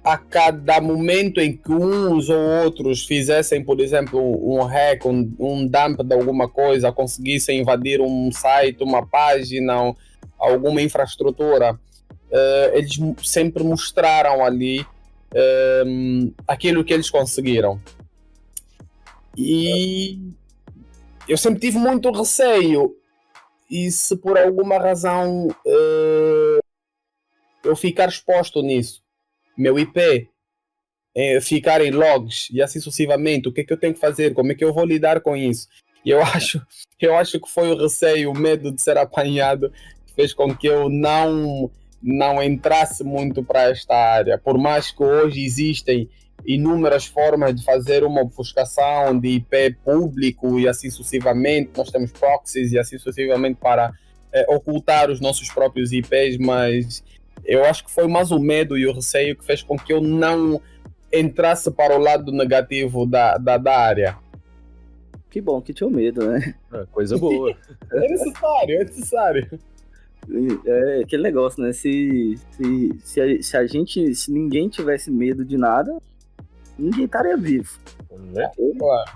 a cada momento em que uns ou outros fizessem, por exemplo, um hack, um dump de alguma coisa, conseguissem invadir um site, uma página, alguma infraestrutura, eles sempre mostraram ali aquilo que eles conseguiram. E eu sempre tive muito receio, e se por alguma razão eu ficar exposto nisso, meu IP ficar em logs e assim sucessivamente, o que é que eu tenho que fazer, como é que eu vou lidar com isso? E eu acho que foi o receio, o medo de ser apanhado, que fez com que eu não entrasse muito para esta área, por mais que hoje existem inúmeras formas de fazer uma obfuscação de IP público e assim sucessivamente, nós temos proxies e assim sucessivamente para ocultar os nossos próprios IPs, mas eu acho que foi mais o medo e o receio que fez com que eu não entrasse para o lado negativo da área. Que bom que tinha medo, né? Coisa boa. É necessário. É aquele negócio, né? Se ninguém tivesse medo de nada, ninguém estaria vivo. Né? Claro.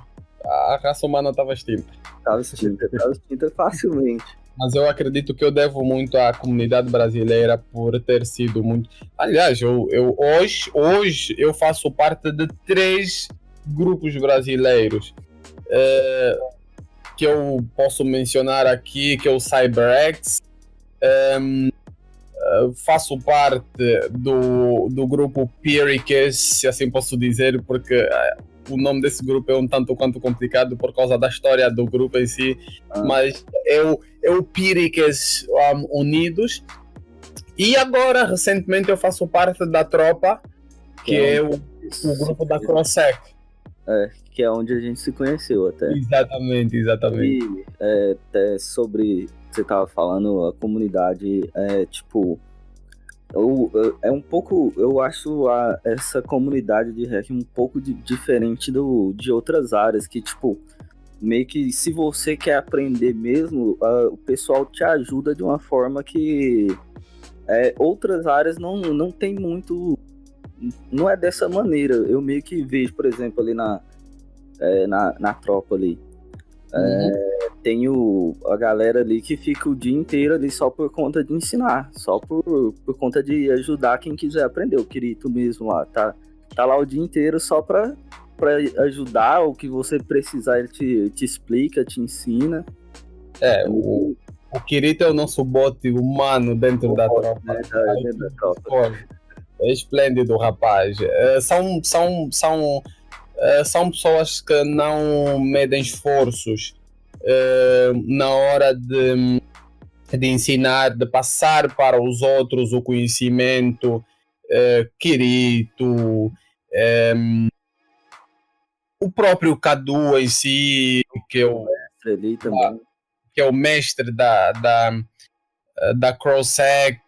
A raça humana estava extinta. Estava extinta facilmente. Mas eu acredito que eu devo muito à comunidade brasileira por ter sido muito... Aliás, hoje eu faço parte de 3 grupos brasileiros que eu posso mencionar aqui, que é o CyberX. Faço parte do grupo Pyrrhicus, se assim posso dizer, porque o nome desse grupo é um tanto quanto complicado por causa da história do grupo em si, mas é o Pyrrhicus Unidos. E agora, recentemente, eu faço parte da tropa, que é o grupo da CrossSec. Que é onde a gente se conheceu até. Exatamente. E até sobre, você tava falando, a comunidade é um pouco, eu acho essa comunidade de hacking um pouco diferente de outras áreas, que tipo, meio que se você quer aprender mesmo, o pessoal te ajuda de uma forma que outras áreas não tem muito, não é dessa maneira. Eu meio que vejo, por exemplo, ali na tropa ali, tem a galera ali que fica o dia inteiro ali só por conta de ensinar, só por conta de ajudar quem quiser aprender. O Kirito mesmo lá, tá lá o dia inteiro só pra ajudar. O que você precisar ele te explica, te ensina. O Kirito é o nosso bote humano dentro da tropa. Dentro da tropa. É esplêndido, rapaz. São pessoas que não medem esforços na hora de ensinar, de passar para os outros o conhecimento. Kirito, o próprio Cadu em si, que é o mestre ali também. Que é o mestre da CrossSec.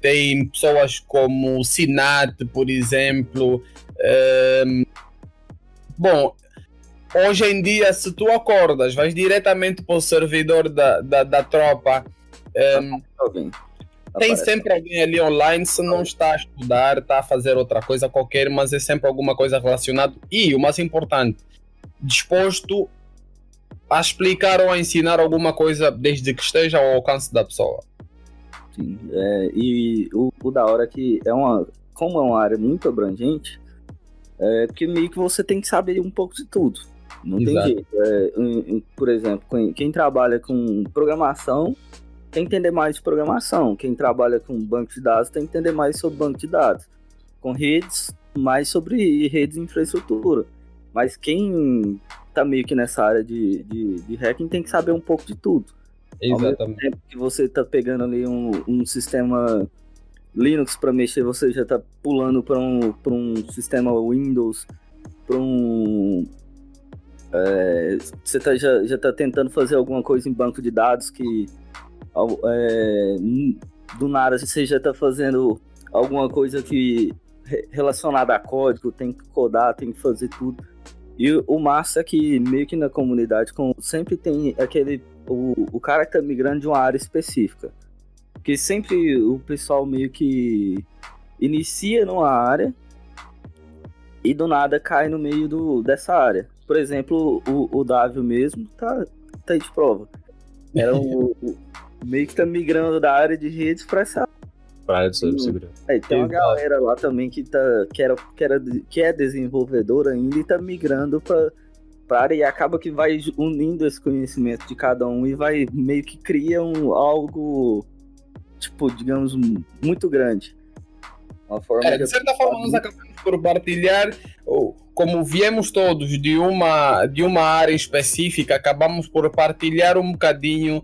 Tem pessoas como o Sinat, por exemplo. Bom, hoje em dia, se tu acordas, vais diretamente para o servidor da tropa, tem sempre alguém ali online. Se não está a estudar, está a fazer outra coisa qualquer, mas é sempre alguma coisa relacionada. E o mais importante, disposto a explicar ou a ensinar alguma coisa desde que esteja ao alcance da pessoa. Sim, e o da hora é que como é uma área muito abrangente, porque meio que você tem que saber um pouco de tudo. Não tem jeito. Por exemplo, quem trabalha com programação tem que entender mais de programação. Quem trabalha com banco de dados tem que entender mais sobre banco de dados. Com redes, mais sobre redes e infraestrutura. Mas quem tá meio que nessa área de hacking tem que saber um pouco de tudo. Exatamente. Ao mesmo tempo que você tá pegando ali um sistema Linux para mexer, você já tá pulando para um sistema Windows, para você já tá tentando fazer alguma coisa em banco de dados que do nada você já tá fazendo alguma coisa que relacionada a código, tem que codar, tem que fazer tudo. E o massa é que meio que na comunidade sempre tem o cara que tá migrando de uma área específica. Porque sempre o pessoal meio que inicia numa área e do nada cai no meio dessa área. Por exemplo, o Dávio mesmo tá aí de prova. Era meio que tá migrando da área de redes para essa área de cibersegurança. Tem uma galera lá também que é desenvolvedor ainda e tá migrando para área, e acaba que vai unindo esse conhecimento de cada um e vai meio que cria algo, tipo, digamos, muito grande. Uma forma de certa forma nós acabamos por partilhar, como viemos todos de uma área específica, acabamos por partilhar um bocadinho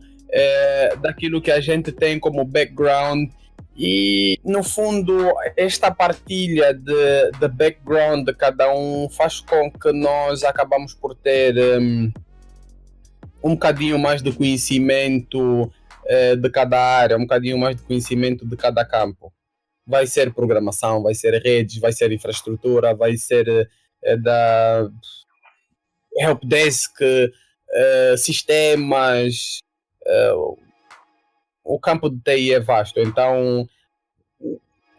daquilo que a gente tem como background. E, no fundo, esta partilha de background de cada um faz com que nós acabamos por ter um bocadinho mais de conhecimento de cada área, um bocadinho mais de conhecimento de cada campo. Vai ser programação, vai ser redes, vai ser infraestrutura, vai ser da helpdesk, sistemas. O campo de TI é vasto, então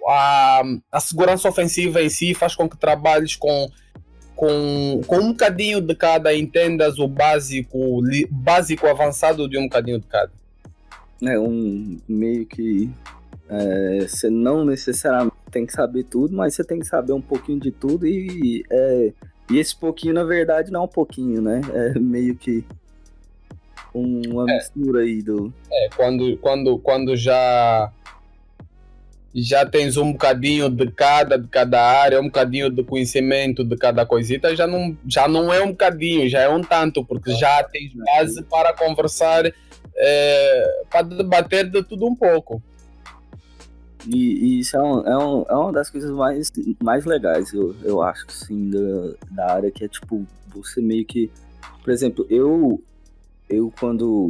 a segurança ofensiva em si faz com que trabalhes com um bocadinho de cada, entendas o básico avançado de um bocadinho de cada. Meio que você não necessariamente tem que saber tudo, mas você tem que saber um pouquinho de tudo, e esse pouquinho, na verdade, não é um pouquinho, né? É meio que uma mistura aí do... Quando já tens um bocadinho de cada área, um bocadinho de conhecimento de cada coisita, já não é um bocadinho, já é um tanto, porque já tens base para conversar, para debater de tudo um pouco. E isso é uma das coisas mais legais, eu acho, assim, da área, que é tipo, você meio que... Por exemplo, eu quando...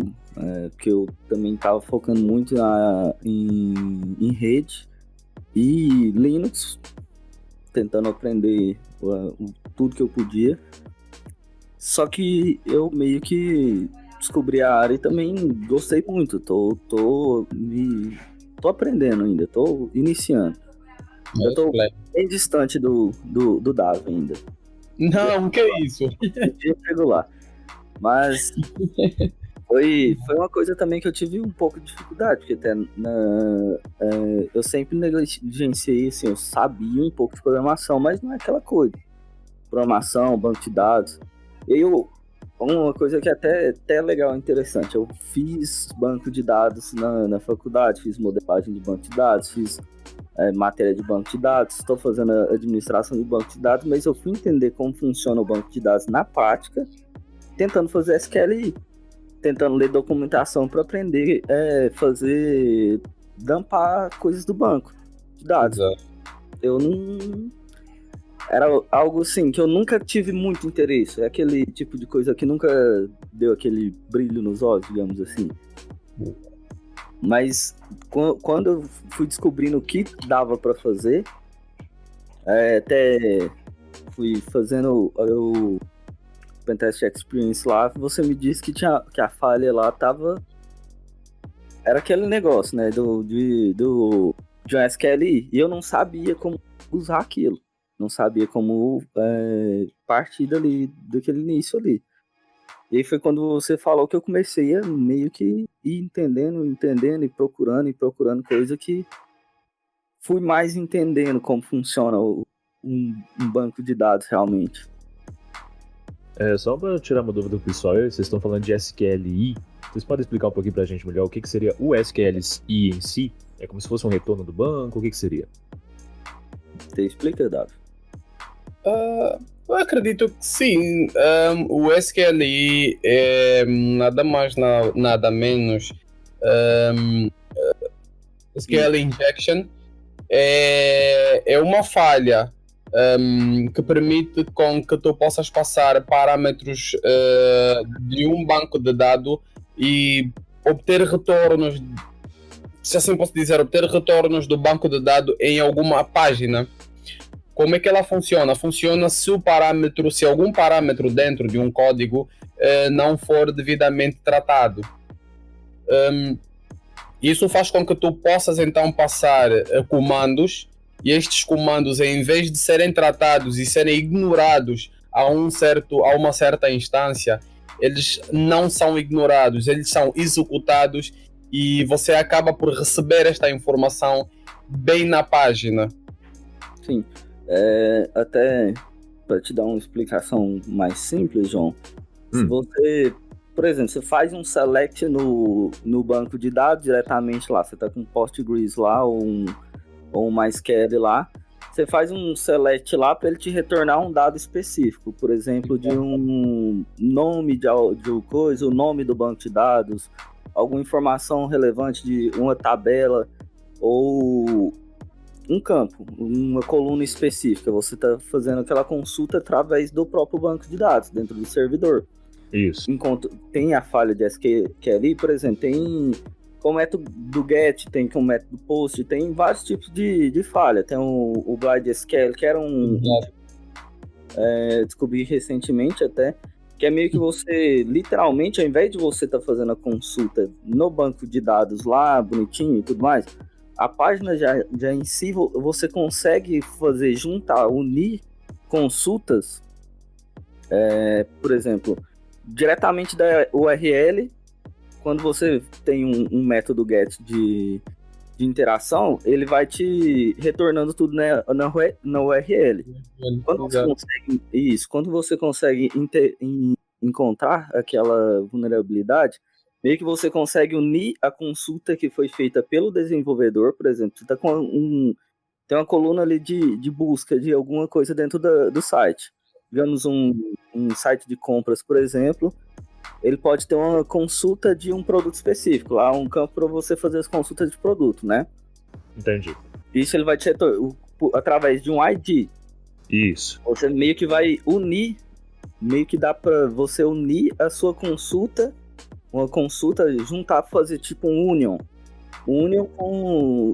que eu também estava focando muito em rede e Linux, tentando aprender tudo que eu podia. Só que eu meio que descobri a área e também gostei muito. Tô aprendendo ainda, tô iniciando. Eu tô bem distante do Davi ainda. Não, que é isso? Eu chego lá. Mas foi uma coisa também que eu tive um pouco de dificuldade, porque até eu sempre negligenciei, assim, eu sabia um pouco de programação, mas não é aquela coisa. Programação, banco de dados. E uma coisa que até legal, interessante, eu fiz banco de dados na faculdade, fiz modelagem de banco de dados, fiz matéria de banco de dados, estou fazendo a administração de banco de dados, mas eu fui entender como funciona o banco de dados na prática, tentando fazer SQLi, tentando ler documentação para aprender dampar coisas do banco de dados. Exato. Eu não... Era algo assim que eu nunca tive muito interesse. É aquele tipo de coisa que nunca deu aquele brilho nos olhos, digamos assim. Mas quando eu fui descobrindo o que dava para fazer, até fui fazendo o Pentest Experience lá, você me disse que a falha lá tava... Era aquele negócio, né, de um SQLi, e eu não sabia como usar aquilo. Não sabia como partir daquele início ali. E aí foi quando você falou que eu comecei a meio que ir entendendo e procurando coisa que fui mais entendendo como funciona um banco de dados realmente. Só para tirar uma dúvida do pessoal, vocês estão falando de SQLi. Vocês podem explicar um pouquinho pra gente melhor o que seria o SQLi em si? É como se fosse um retorno do banco? O que seria? Você explica, Davi? Eu acredito que sim. O SQLi é nada mais, nada menos. SQL Injection é uma falha que permite com que tu possas passar parâmetros de um banco de dados e obter retornos, se assim posso dizer, obter retornos do banco de dados em alguma página. Como é que ela funciona? Funciona se algum parâmetro dentro de um código não for devidamente tratado. Isso faz com que tu possas então passar comandos, e estes comandos, em vez de serem tratados e serem ignorados a uma certa instância, eles não são ignorados, eles são executados e você acaba por receber esta informação bem na página. Sim. Até para te dar uma explicação mais simples, João, se você, por exemplo, você faz um select no banco de dados diretamente lá, você está com um Postgres lá ou um MySQL lá, você faz um select lá para ele te retornar um dado específico, por exemplo, de um nome de coisa, o nome do banco de dados, alguma informação relevante de uma tabela ou um campo, uma coluna específica. Você está fazendo aquela consulta através do próprio banco de dados, dentro do servidor. Isso. Enquanto tem a falha de SQLi, por exemplo, tem com o método do GET, tem com o método POST, tem vários tipos de falha. Tem o Blind SQL, que era descobri recentemente até, que é meio que você, literalmente, ao invés de você estar fazendo a consulta no banco de dados lá, bonitinho e tudo mais, a página já em si, você consegue unir consultas, por exemplo, diretamente da URL. Quando você tem um método GET de interação, ele vai te retornando tudo na URL. Quando você consegue encontrar aquela vulnerabilidade, Meio que você consegue unir a consulta que foi feita pelo desenvolvedor, por exemplo, você tá com tem uma coluna ali de busca de alguma coisa dentro do site. Digamos um site de compras, por exemplo, ele pode ter uma consulta de um produto específico, lá um campo para você fazer as consultas de produto, né? Entendi. Isso ele vai te retornar através de um ID. Isso. Você meio que vai unir, meio que dá para você unir a sua consulta, uma consulta, juntar, fazer tipo um union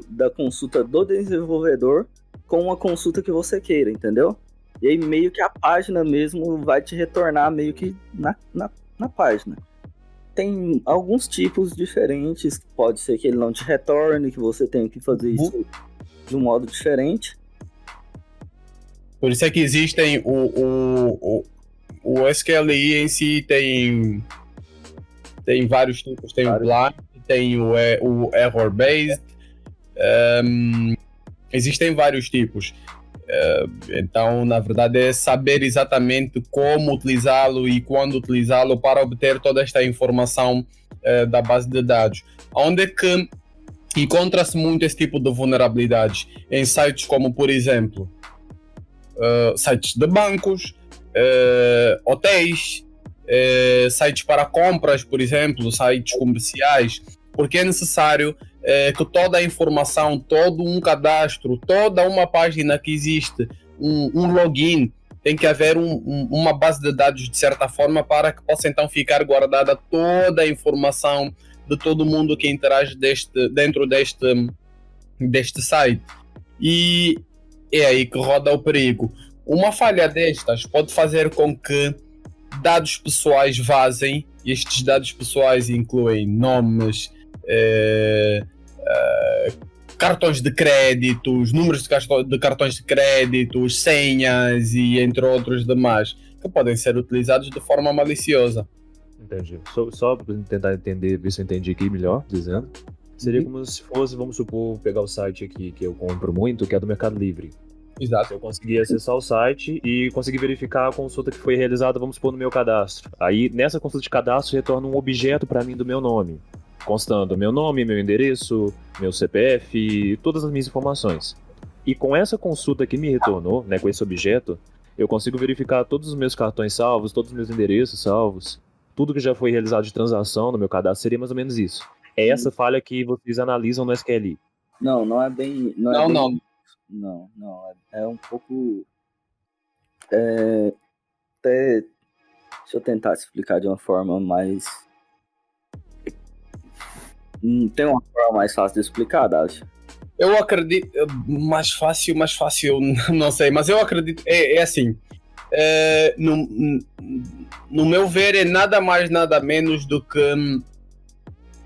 da consulta do desenvolvedor com uma consulta que você queira, entendeu? E aí meio que a página mesmo vai te retornar meio que na página. Tem alguns tipos diferentes, pode ser que ele não te retorne, que você tenha que fazer isso de um modo diferente. Por isso é que existem o SQLi em si tem vários tipos, tem o blind, tem o error-based, existem vários tipos. Então, na verdade, é saber exatamente como utilizá-lo e quando utilizá-lo para obter toda esta informação da base de dados. Onde é que encontra-se muito esse tipo de vulnerabilidades? Em sites como, por exemplo, sites de bancos, hotéis, sites para compras, por exemplo, sites comerciais, porque é necessário que toda a informação, todo um cadastro, toda uma página que existe, um login, tem que haver uma base de dados de certa forma para que possa então ficar guardada toda a informação de todo mundo que interage dentro deste site. E é aí que roda o perigo. Uma falha destas pode fazer com que dados pessoais vazem, e estes dados pessoais incluem nomes, cartões de créditos, números de cartões de créditos, senhas e entre outros demais, que podem ser utilizados de forma maliciosa. Entendi. Só para tentar entender, ver se eu entendi aqui melhor, dizendo. Seria como se fosse, vamos supor, pegar o site aqui que eu compro muito, que é do Mercado Livre. Exato. Eu consegui acessar o site e consegui verificar a consulta que foi realizada, vamos supor, no meu cadastro. Aí, nessa consulta de cadastro, retorna um objeto para mim do meu nome, constando meu nome, meu endereço, meu CPF, todas as minhas informações. E com essa consulta que me retornou, né, com esse objeto, eu consigo verificar todos os meus cartões salvos, todos os meus endereços salvos, tudo que já foi realizado de transação no meu cadastro. Seria mais ou menos isso. É essa falha que vocês analisam no SQLi. Não é bem... Não, é um pouco... Deixa eu tentar explicar de uma forma mais... Tem uma forma mais fácil de explicar, Davi? Eu acredito... Mais fácil, não sei. Mas eu acredito... É assim... No meu ver, é nada mais, nada menos do que...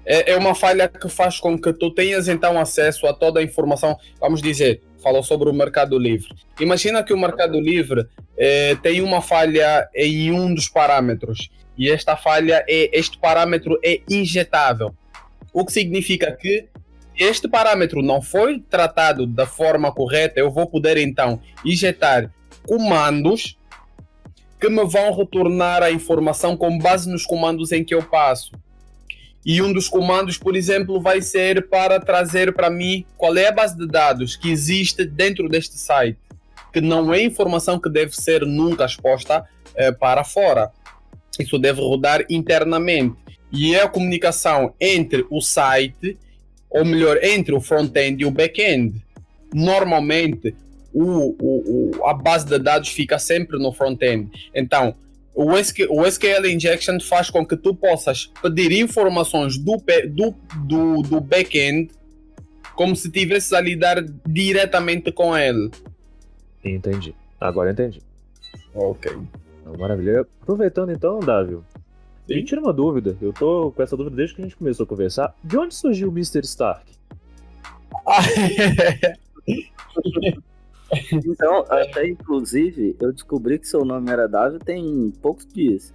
É uma falha que faz com que tu tenhas então acesso a toda a informação. Vamos dizer, falou sobre o Mercado Livre. Imagina que o Mercado Livre tem uma falha em um dos parâmetros. E este parâmetro é injetável. O que significa que este parâmetro não foi tratado da forma correta. Eu vou poder então injetar comandos que me vão retornar a informação com base nos comandos em que eu passo. E um dos comandos, por exemplo, vai ser para trazer para mim qual é a base de dados que existe dentro deste site, que não é informação que deve ser nunca exposta para fora. Isso deve rodar internamente. E é a comunicação entre o site, ou melhor, entre o front-end e o back-end. Normalmente, a base de dados fica sempre no front-end. Então, o SQL Injection faz com que tu possas pedir informações do back-end como se estivesses a lidar diretamente com ele. Entendi. Agora entendi. Ok. Maravilha. Aproveitando então, Dávio, me tira uma dúvida. Eu tô com essa dúvida desde que a gente começou a conversar. De onde surgiu o Mr. Stark? Então, até inclusive, eu descobri que seu nome era Davi tem poucos dias.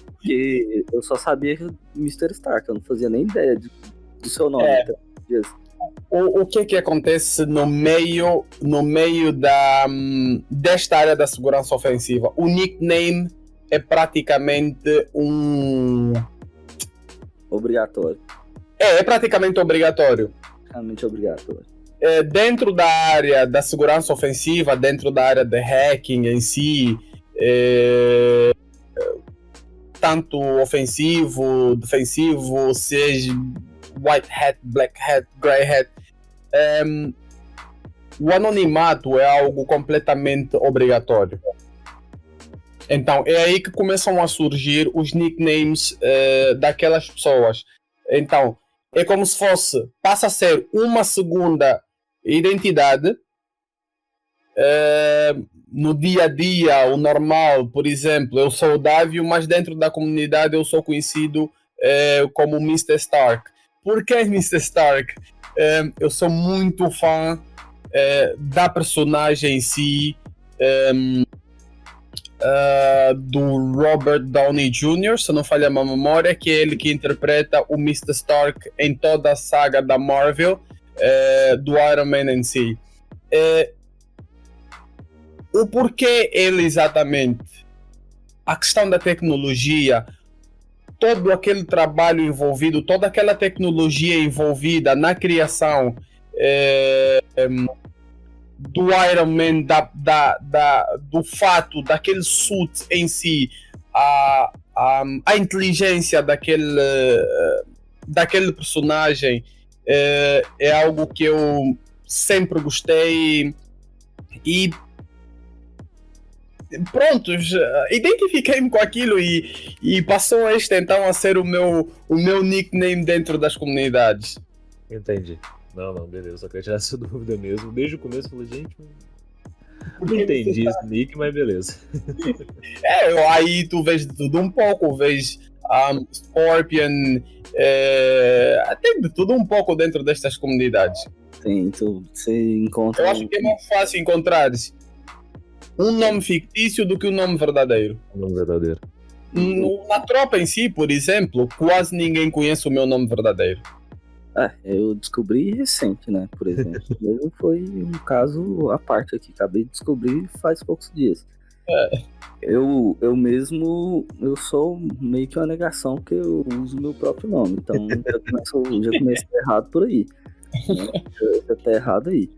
Porque eu só sabia que Mr. Stark, eu não fazia nem ideia do seu nome. O que acontece no meio desta área da segurança ofensiva? O nickname é praticamente Obrigatório. É praticamente obrigatório. Realmente obrigatório. Dentro da área da segurança ofensiva, dentro da área de hacking em si, tanto ofensivo, defensivo, seja white hat, black hat, grey hat, o anonimato é algo completamente obrigatório. Então, é aí que começam a surgir os nicknames daquelas pessoas. Então, é como se passa a ser uma segunda identidade. No dia a dia, o normal, por exemplo, eu sou o Dávio, mas dentro da comunidade eu sou conhecido como Mr. Stark. Por que Mr. Stark? Eu sou muito fã da personagem em si, do Robert Downey Jr., se não falha a minha memória, que é ele que interpreta o Mr. Stark em toda a saga da Marvel, do Iron Man em si. O porquê ele exatamente? A questão da tecnologia, todo aquele trabalho envolvido, toda aquela tecnologia envolvida na criação do Iron Man, do fato daquele suit em si, a inteligência daquele personagem é algo que eu sempre gostei e pronto, identifiquei-me com aquilo e passou então a ser o meu nickname dentro das comunidades. Entendi. Não, beleza, só queria tirar essa dúvida mesmo. Desde o começo eu falei, gente, não entendi esse nick, mas beleza. Aí tu vês de tudo um pouco, vês Scorpion, até de tudo um pouco dentro destas comunidades. Sim, você encontra... Eu acho que é mais fácil encontrar um nome fictício do que um nome verdadeiro. Um nome verdadeiro. Na tropa em si, por exemplo, quase ninguém conhece o meu nome verdadeiro. Eu descobri recente, né? Por exemplo. Mesmo foi um caso à parte aqui. Acabei de descobrir faz poucos dias. Eu mesmo, eu sou meio que uma negação, porque eu uso o meu próprio nome. Então já comecei errado por aí. Né? Já tá errado aí.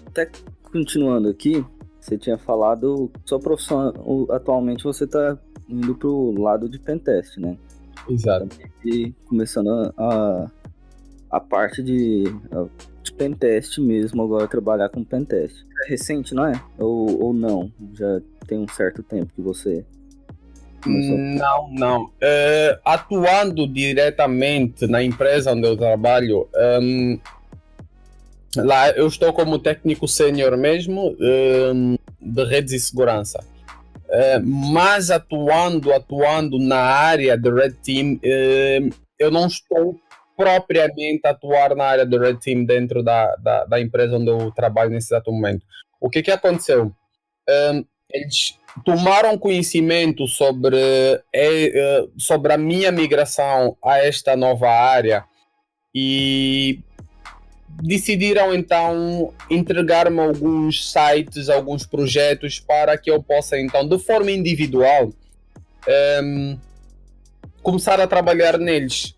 Até continuando aqui, você tinha falado, sua profissão, atualmente você tá indo pro lado de pentest, né? Exato. E começando a parte de pentest mesmo, agora trabalhar com pentest. É recente, não é? Ou não? Já tem um certo tempo que você começou? Não. Atuando diretamente na empresa onde eu trabalho, lá eu estou como técnico sênior mesmo, de redes e segurança. Mas atuando na área de Red Team, eu não estou propriamente a atuar na área de Red Team dentro da empresa onde eu trabalho nesse exato momento. O que aconteceu? Eles tomaram conhecimento sobre a minha migração a esta nova área e decidiram então entregar-me alguns sites, alguns projetos para que eu possa então, de forma individual, começar a trabalhar neles,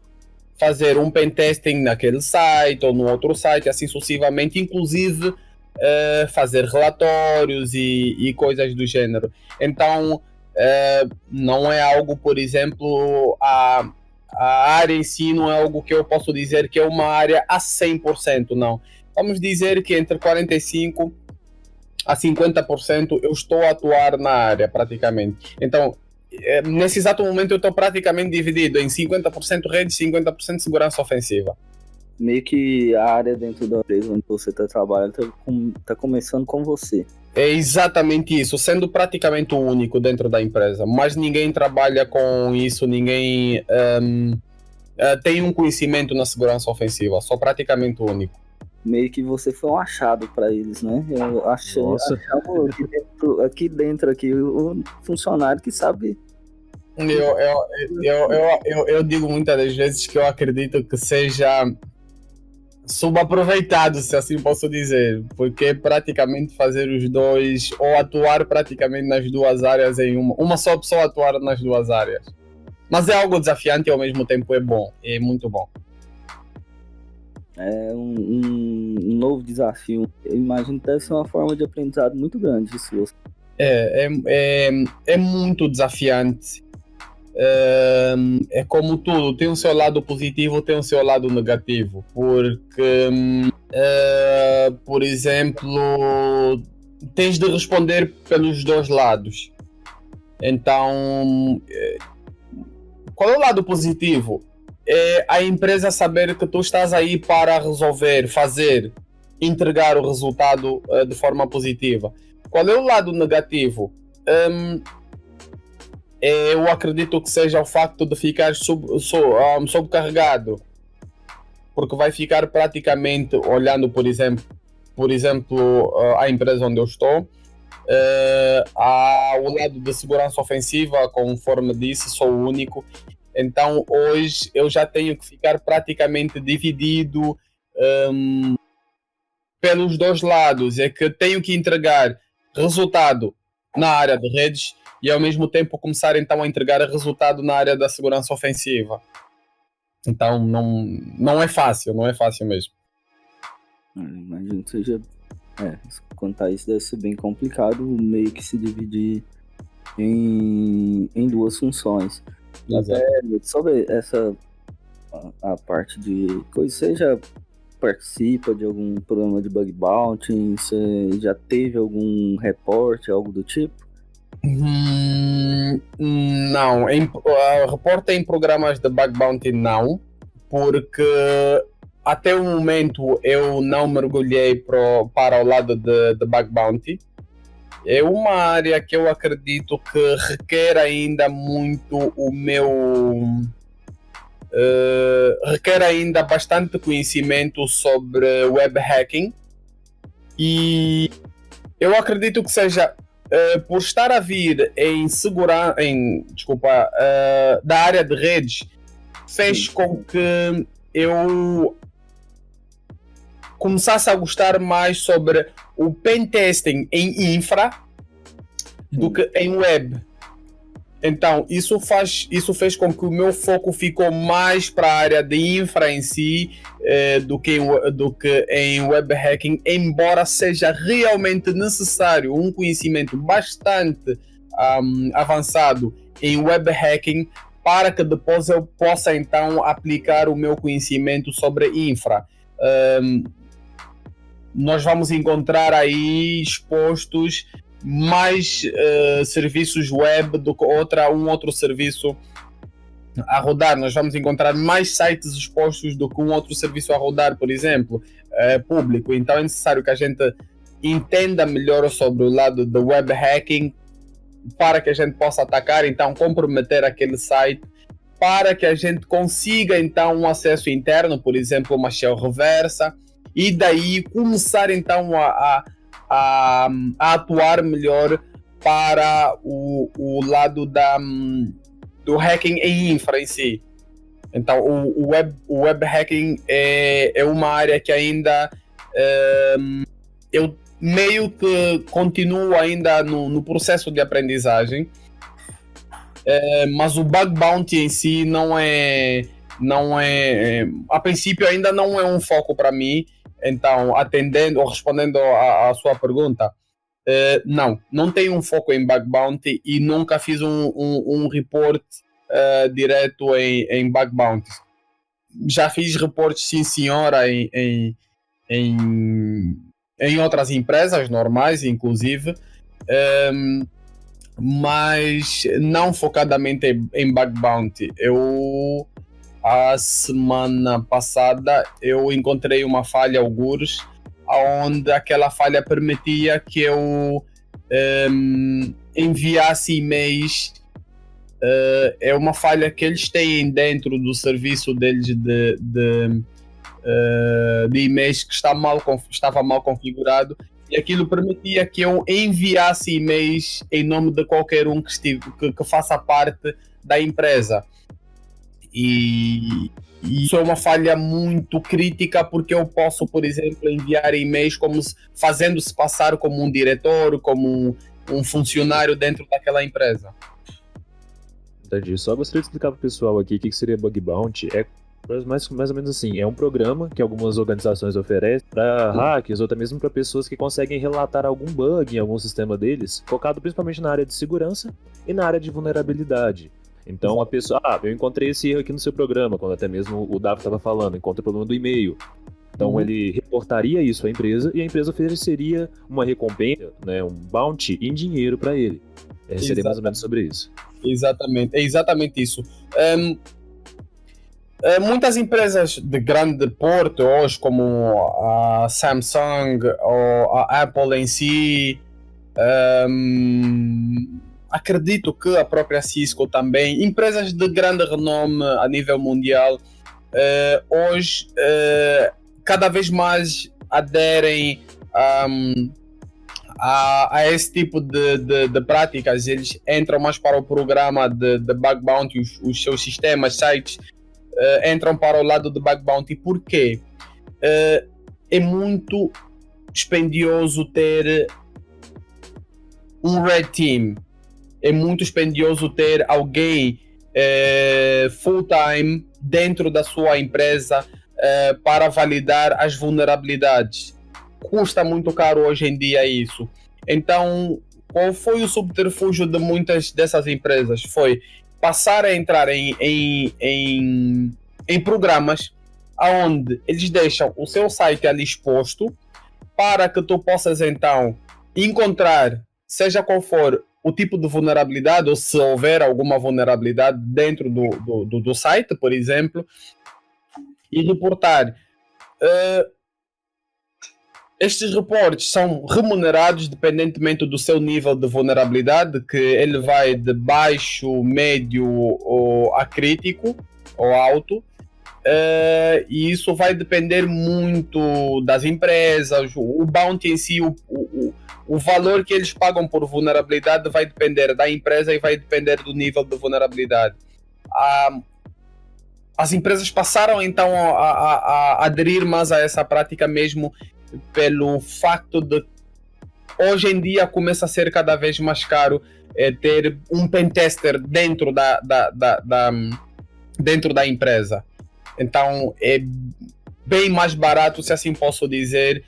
fazer um pentesting naquele site ou no outro site, assim sucessivamente, inclusive fazer relatórios e coisas do gênero. Então não é algo, por exemplo, a área em si não é algo que eu posso dizer que é uma área a 100%, não. Vamos dizer que entre 45% a 50% eu estou a atuar na área, praticamente. Então, nesse exato momento eu estou praticamente dividido em 50% rede e 50% segurança ofensiva. Meio que a área dentro da empresa onde você está trabalhando está começando com você. É exatamente isso, sendo praticamente o único dentro da empresa, mas ninguém trabalha com isso, ninguém tem um conhecimento na segurança ofensiva, só praticamente o único. Meio que você foi um achado para eles, né? Eu achamos aqui dentro o funcionário que sabe. Eu digo muitas das vezes que eu acredito que seja subaproveitado, se assim posso dizer, porque praticamente fazer os dois, ou atuar praticamente nas duas áreas em uma só pessoa atuar nas duas áreas. Mas é algo desafiante e ao mesmo tempo é bom, é muito bom. É um novo desafio. Eu imagino que deve ser uma forma de aprendizado muito grande isso. É muito desafiante. É como tudo, tem o seu lado positivo, tem o seu lado negativo. Porque, por exemplo, tens de responder pelos dois lados. Então, qual é o lado positivo? É a empresa saber que tu estás aí para resolver, fazer, entregar o resultado de forma positiva. Qual é o lado negativo? Eu acredito que seja o facto de ficar sobrecarregado, porque vai ficar praticamente olhando, por exemplo, a empresa onde eu estou, ao lado da segurança ofensiva, conforme disse, sou o único. Então hoje eu já tenho que ficar praticamente dividido pelos dois lados. É que tenho que entregar resultado na área de redes e ao mesmo tempo começar então a entregar resultado na área da segurança ofensiva. Então não é fácil mesmo. Imagino que seja... contar isso deve ser bem complicado, meio que se dividir em duas funções. Exato. Até sobre a parte de coisa, você já participa de algum programa de bug bounty? Você já teve algum reporte, algo do tipo? Não, reporte em programas de bug bounty não, porque até o momento eu não mergulhei para o lado de bug bounty. É uma área que eu acredito que requer ainda muito requer ainda bastante conhecimento sobre web hacking, e eu acredito que seja por estar a vir da área de redes, fez com que eu começasse a gostar mais sobre o pen testing em infra do que em web. Então isso fez com que o meu foco ficou mais para a área de infra em si, do que em web hacking, embora seja realmente necessário um conhecimento bastante avançado em web hacking para que depois eu possa então aplicar o meu conhecimento sobre infra. Nós vamos encontrar aí expostos mais serviços web do que um outro serviço a rodar. Nós vamos encontrar mais sites expostos do que um outro serviço a rodar, por exemplo, público. Então é necessário que a gente entenda melhor sobre o lado do web hacking para que a gente possa atacar, então comprometer aquele site, para que a gente consiga então um acesso interno, por exemplo, uma shell reversa, e daí começar então a atuar melhor para o lado do hacking em infra em si. Então o web hacking é uma área que ainda eu meio que continuo ainda no processo de aprendizagem, mas o bug bounty em si não é a princípio ainda não é um foco para mim. Então, atendendo ou respondendo à sua pergunta, não tenho um foco em bug bounty e nunca fiz um report direto em bug bounty. Já fiz reportes, sim senhora, em outras empresas normais, inclusive, mas não focadamente em bug bounty. A semana passada eu encontrei uma falha algures, onde aquela falha permitia que eu enviasse e-mails. É uma falha que eles têm dentro do serviço deles de e-mails que estava mal configurado, e aquilo permitia que eu enviasse e-mails em nome de qualquer um que faça parte da empresa. E isso é uma falha muito crítica, porque eu posso, por exemplo, enviar e-mails fazendo-se passar como um diretor, como um funcionário dentro daquela empresa. Entendi. Só gostaria de explicar pro pessoal aqui o que seria Bug Bounty. É mais ou menos assim, é um programa que algumas organizações oferecem para hackers ou até mesmo para pessoas que conseguem relatar algum bug em algum sistema deles, focado principalmente na área de segurança e na área de vulnerabilidade. Então a pessoa, eu encontrei esse erro aqui no seu programa, quando até mesmo o Davi estava falando, encontrei o problema do e-mail. Então ele reportaria isso à empresa e a empresa ofereceria uma recompensa, né, um bounty em dinheiro para ele. Seria mais ou menos sobre isso. Exatamente, é exatamente isso. Muitas empresas de grande porte hoje, como a Samsung ou a Apple em si, acredito que a própria Cisco também, empresas de grande renome a nível mundial, hoje cada vez mais aderem a esse tipo de práticas. Eles entram mais para o programa de bug bounty, os seus sistemas, sites entram para o lado de bug bounty. Por quê? É muito dispendioso ter um red team, é muito dispendioso ter alguém full time dentro da sua empresa para validar as vulnerabilidades. Custa muito caro hoje em dia isso. Então, qual foi o subterfúgio de muitas dessas empresas? Foi passar a entrar em programas onde eles deixam o seu site ali exposto para que tu possas então encontrar, seja qual for o tipo de vulnerabilidade, ou se houver alguma vulnerabilidade dentro do site, por exemplo, e reportar. Estes reportes são remunerados dependentemente do seu nível de vulnerabilidade, que ele vai de baixo, médio ou a crítico ou alto. E isso vai depender muito das empresas. O bounty em si, o valor que eles pagam por vulnerabilidade vai depender da empresa e vai depender do nível de vulnerabilidade. As empresas passaram então a aderir mais a essa prática mesmo pelo facto de hoje em dia começa a ser cada vez mais caro ter um pentester dentro dentro da empresa. Então é bem mais barato, se assim posso dizer,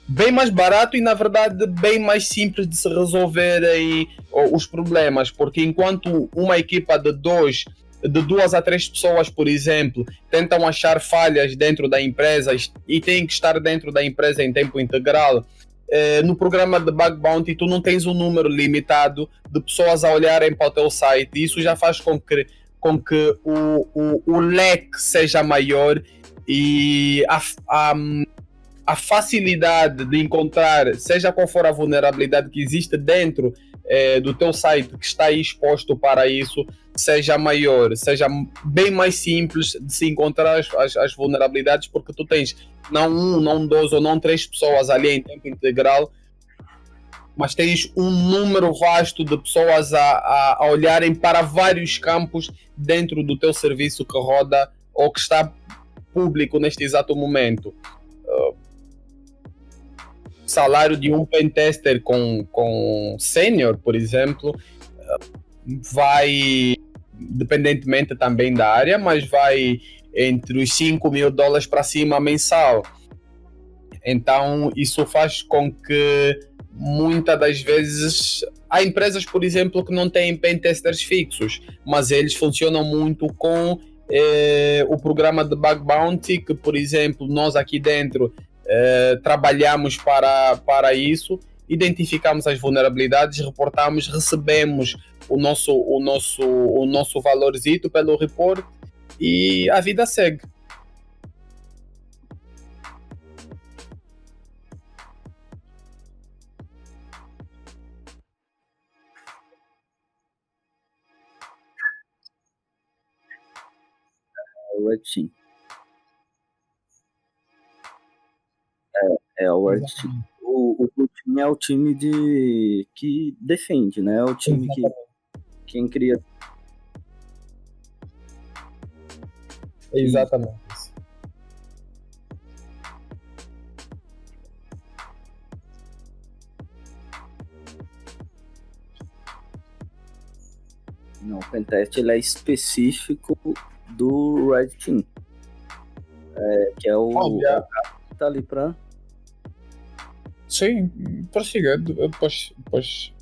bem mais barato e na verdade bem mais simples de se resolverem os problemas, porque enquanto uma equipa de 2 a 3 pessoas, por exemplo, tentam achar falhas dentro da empresa e têm que estar dentro da empresa em tempo integral, no programa de bug bounty tu não tens um número limitado de pessoas a olharem para o teu site, e isso já faz com que o leque seja maior e a facilidade de encontrar, seja qual for a vulnerabilidade que existe dentro do teu site que está aí exposto para isso, seja maior, seja bem mais simples de se encontrar as vulnerabilidades, porque tu tens não 1, não 2 ou não 3 pessoas ali em tempo integral, mas tens um número vasto de pessoas a olharem para vários campos dentro do teu serviço que roda ou que está público neste exato momento. Salário de um pentester com sênior, por exemplo, vai, dependentemente também da área, mas vai entre os $5.000 para cima mensal. Então isso faz com que muitas das vezes há empresas, por exemplo, que não têm pentesters fixos, mas eles funcionam muito com o programa de bug bounty, que por exemplo nós aqui dentro trabalhamos para isso, identificamos as vulnerabilidades, reportamos, recebemos o nosso valorzito pelo report e a vida segue. O Red Team. É o Red Team. O Blue Team é o time que defende, né? É o time que quem cria. Exatamente. Não, o pentest ele é específico do Red Team. Que é o Olha. que tá ali pra... Sim, prossiga. Depois. Pode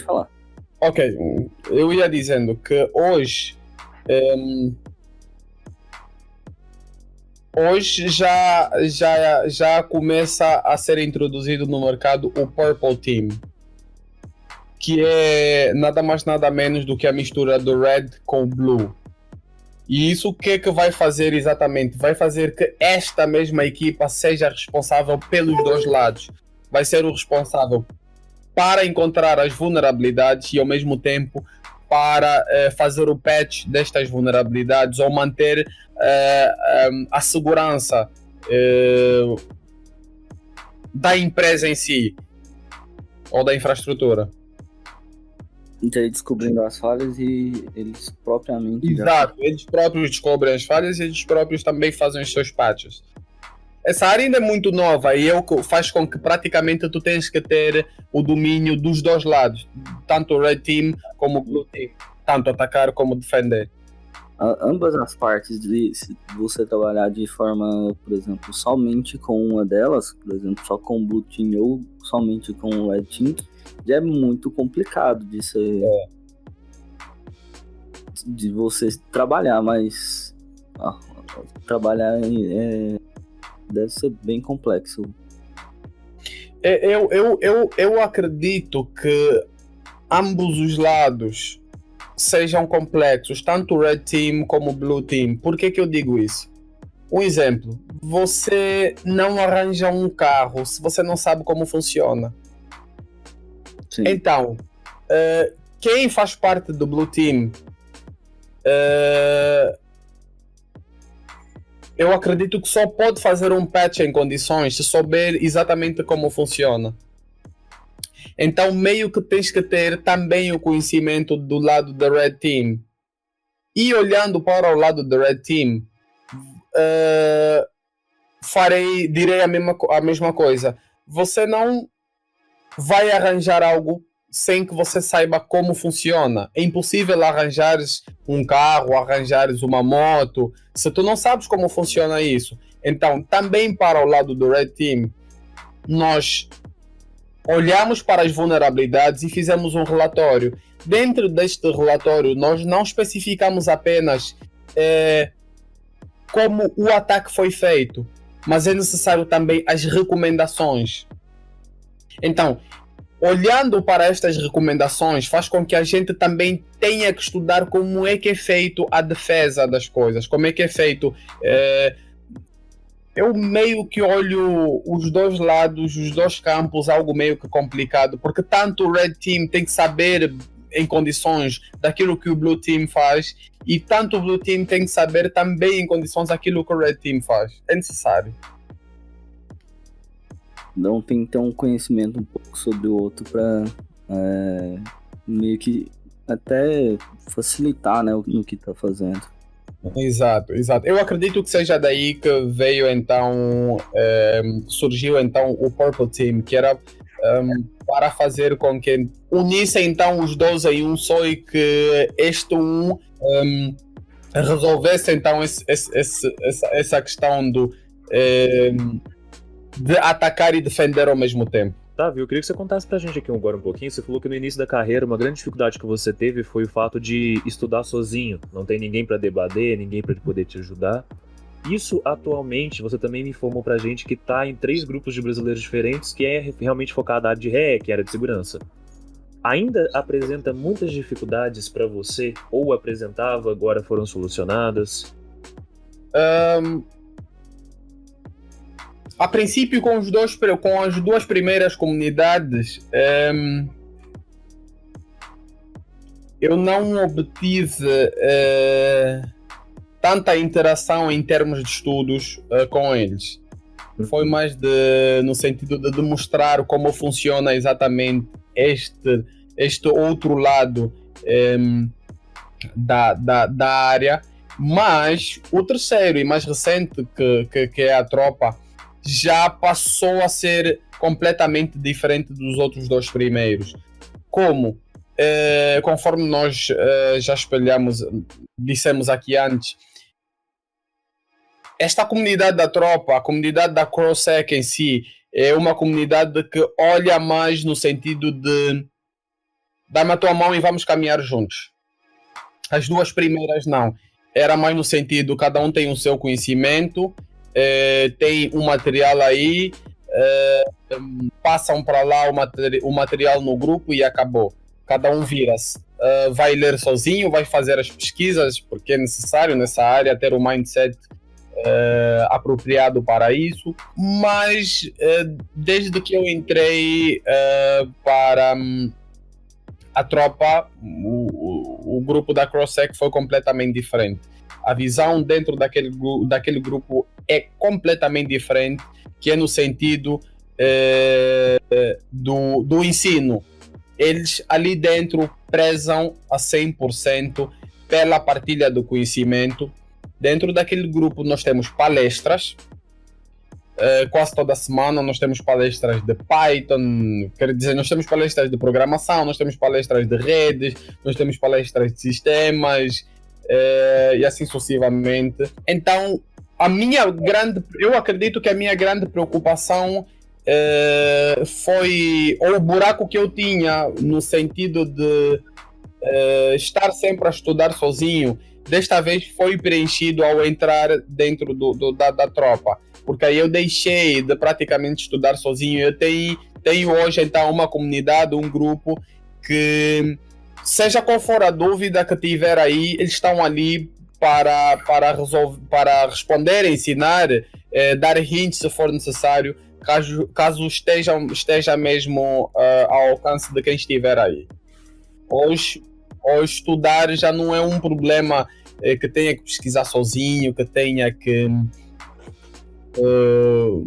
falar. Ok, eu ia dizendo que hoje já começa a ser introduzido no mercado o Purple Team, que é nada mais nada menos do que a mistura do Red com o Blue. E isso o que é que vai fazer exatamente? Vai fazer que esta mesma equipa seja responsável pelos dois lados. Vai ser o responsável para encontrar as vulnerabilidades e ao mesmo tempo para fazer o patch destas vulnerabilidades ou manter a segurança da empresa em si ou da infraestrutura. Então, descobrindo as falhas e eles propriamente... Exato, eles próprios descobrem as falhas e eles próprios também fazem os seus patches. Essa área ainda é muito nova e faz com que praticamente tu tens que ter o domínio dos dois lados, tanto o Red Team como o Blue Team, tanto atacar como defender. Ambas as partes, se você trabalhar de forma, por exemplo, somente com uma delas, por exemplo, só com o Blue Team ou somente com o Red Team, já é muito complicado de ser... de você trabalhar, mas trabalhar deve ser bem complexo. Eu acredito que ambos os lados sejam complexos, tanto o Red Team como o Blue Team. Por que eu digo isso? Um exemplo, você não arranja um carro se você não sabe como funciona. Sim. Então, quem faz parte do Blue Team, eu acredito que só pode fazer um patch em condições se souber exatamente como funciona. Então, meio que tens que ter também o conhecimento do lado da Red Team. E olhando para o lado da Red Team, direi a mesma coisa. Você não vai arranjar algo sem que você saiba como funciona. É impossível arranjares um carro, arranjares uma moto, se tu não sabes como funciona isso. Então, também para o lado do Red Team, nós olhamos para as vulnerabilidades e fizemos um relatório. Dentro deste relatório, nós não especificamos apenas como o ataque foi feito, mas é necessário também as recomendações. Então, olhando para estas recomendações, faz com que a gente também tenha que estudar como é que é feito a defesa das coisas, como é que é feito... Eu meio que olho os dois lados, os dois campos, algo meio que complicado, porque tanto o Red Team tem que saber em condições daquilo que o Blue Team faz, e tanto o Blue Team tem que saber também em condições daquilo que o Red Team faz. É necessário. Então tem que ter um conhecimento um pouco sobre o outro para meio que até facilitar, né, no que tá fazendo. Exato. Eu acredito que seja daí que veio então, surgiu então o Purple Team, que era para fazer com que unissem então os dois em um só e que este resolvesse então essa questão de atacar e defender ao mesmo tempo. Tavi, eu queria que você contasse pra gente aqui agora um pouquinho. Você falou que no início da carreira uma grande dificuldade que você teve foi o fato de estudar sozinho. Não tem ninguém pra debater, ninguém pra poder te ajudar. Isso, atualmente, você também me informou pra gente que tá em 3 grupos de brasileiros diferentes, que é realmente focado na área de hack, área de segurança. Ainda apresenta muitas dificuldades pra você? Ou apresentava, agora foram solucionadas? A princípio, com as duas primeiras comunidades, eu não obtive tanta interação em termos de estudos com eles. Foi mais no sentido de demonstrar como funciona exatamente este outro lado da área. Mas o terceiro e mais recente, que é a tropa, já passou a ser completamente diferente dos outros 2 primeiros. Como? conforme nós já dissemos aqui antes, esta comunidade da tropa, a comunidade da CrossSec em si, é uma comunidade que olha mais no sentido de dá-me a tua mão e vamos caminhar juntos. As duas primeiras não. Era mais no sentido, cada um tem o seu conhecimento, tem um material aí, passam para lá o material no grupo e acabou. Cada um vira-se. Vai ler sozinho, vai fazer as pesquisas, porque é necessário nessa área ter um mindset apropriado para isso. Mas desde que eu entrei para a tropa, o grupo da CrossSec foi completamente diferente. A visão dentro daquele grupo é completamente diferente, que é no sentido do ensino. Eles ali dentro prezam a 100% pela partilha do conhecimento. Dentro daquele grupo nós temos palestras, quase toda semana nós temos palestras de Python, quer dizer, nós temos palestras de programação, nós temos palestras de redes, nós temos palestras de sistemas e assim sucessivamente. Então, eu acredito que a minha grande preocupação foi o buraco que eu tinha no sentido de estar sempre a estudar sozinho. Desta vez foi preenchido ao entrar dentro da tropa, porque aí eu deixei de praticamente estudar sozinho. Eu tenho hoje então uma comunidade, um grupo que, seja qual for a dúvida que tiver aí, eles estão ali para responder, ensinar, dar hints se for necessário, caso esteja mesmo ao alcance de quem estiver aí. Hoje estudar já não é um problema que tenha que pesquisar sozinho, que tenha que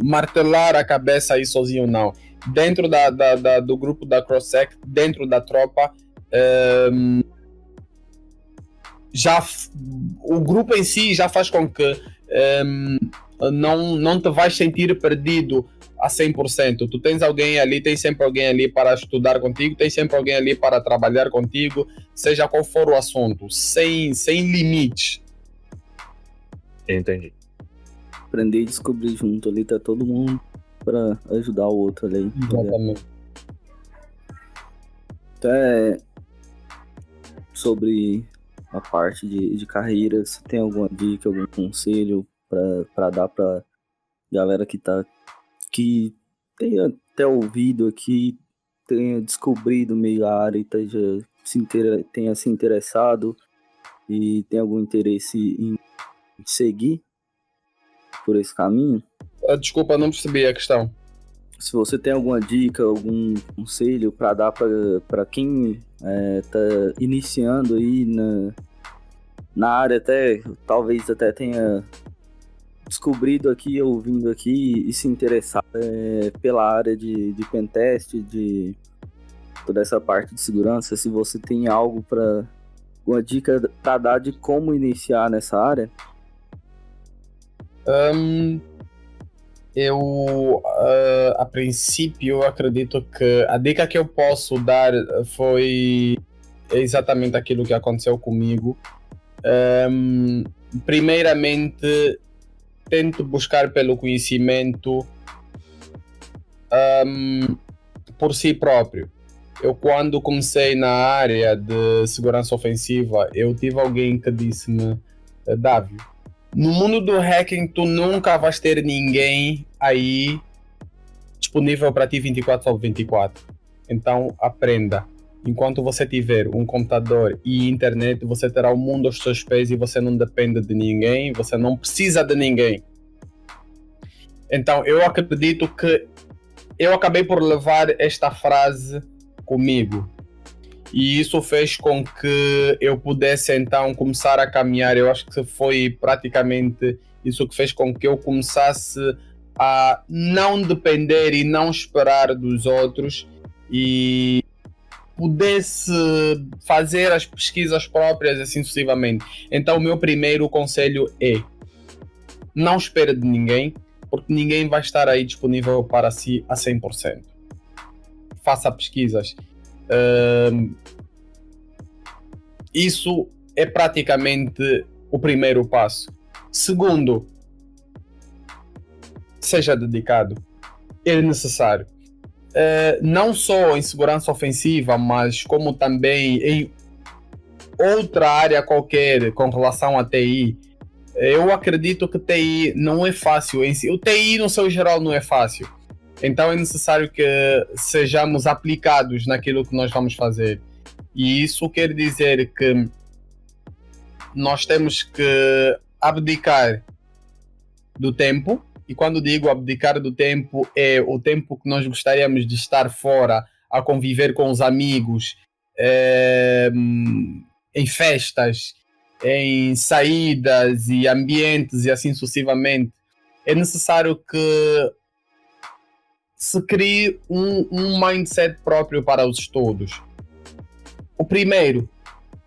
martelar a cabeça aí sozinho, não. Dentro do grupo da CrossSec, dentro da tropa, o grupo em si já faz com que não te vais sentir perdido a 100%. Tu tens alguém ali, tem sempre alguém ali para estudar contigo, tem sempre alguém ali para trabalhar contigo, seja qual for o assunto, sem limites. Entendi. Aprender e descobrir junto ali, tá todo mundo para ajudar o outro ali. Exatamente. Até sobre a parte de carreira, se tem alguma dica, algum conselho para dar para galera que tenha até ouvido aqui, tenha descobrido meio a área e tenha se interessado e tem algum interesse em seguir por esse caminho? Desculpa, não percebi a questão. Se você tem alguma dica, algum conselho para dar para quem tá iniciando aí na área, talvez até tenha descobrido aqui, ouvindo aqui e se interessar pela área de pentest, de toda essa parte de segurança, se você tem uma dica para dar de como iniciar nessa área? A princípio, eu acredito que a dica que eu posso dar foi exatamente aquilo que aconteceu comigo. Primeiramente, tento buscar pelo conhecimento por si próprio. Eu, quando comecei na área de segurança ofensiva, eu tive alguém que disse-me: Davi, no mundo do hacking tu nunca vais ter ninguém aí disponível para ti 24/24. Então aprenda. Enquanto você tiver um computador e internet, você terá o mundo aos seus pés e você não depende de ninguém, você não precisa de ninguém. Então eu acredito que eu acabei por levar esta frase comigo. E isso fez com que eu pudesse então começar a caminhar. Eu acho que foi praticamente isso que fez com que eu começasse a não depender e não esperar dos outros e pudesse fazer as pesquisas próprias, assim sucessivamente. Então o meu primeiro conselho é: não espere de ninguém, porque ninguém vai estar aí disponível para si a 100%. Faça pesquisas. Isso é praticamente o primeiro passo. Segundo, seja dedicado. É necessário. Não só em segurança ofensiva, mas como também em outra área qualquer com relação a TI. Eu acredito que TI não é fácil em si. O TI no seu geral não é fácil. Então é necessário que sejamos aplicados naquilo que nós vamos fazer. E isso quer dizer que nós temos que abdicar do tempo. E quando digo abdicar do tempo, é o tempo que nós gostaríamos de estar fora, a conviver com os amigos, em festas, em saídas e ambientes e assim sucessivamente. É necessário que se crie um mindset próprio para os estudos. O primeiro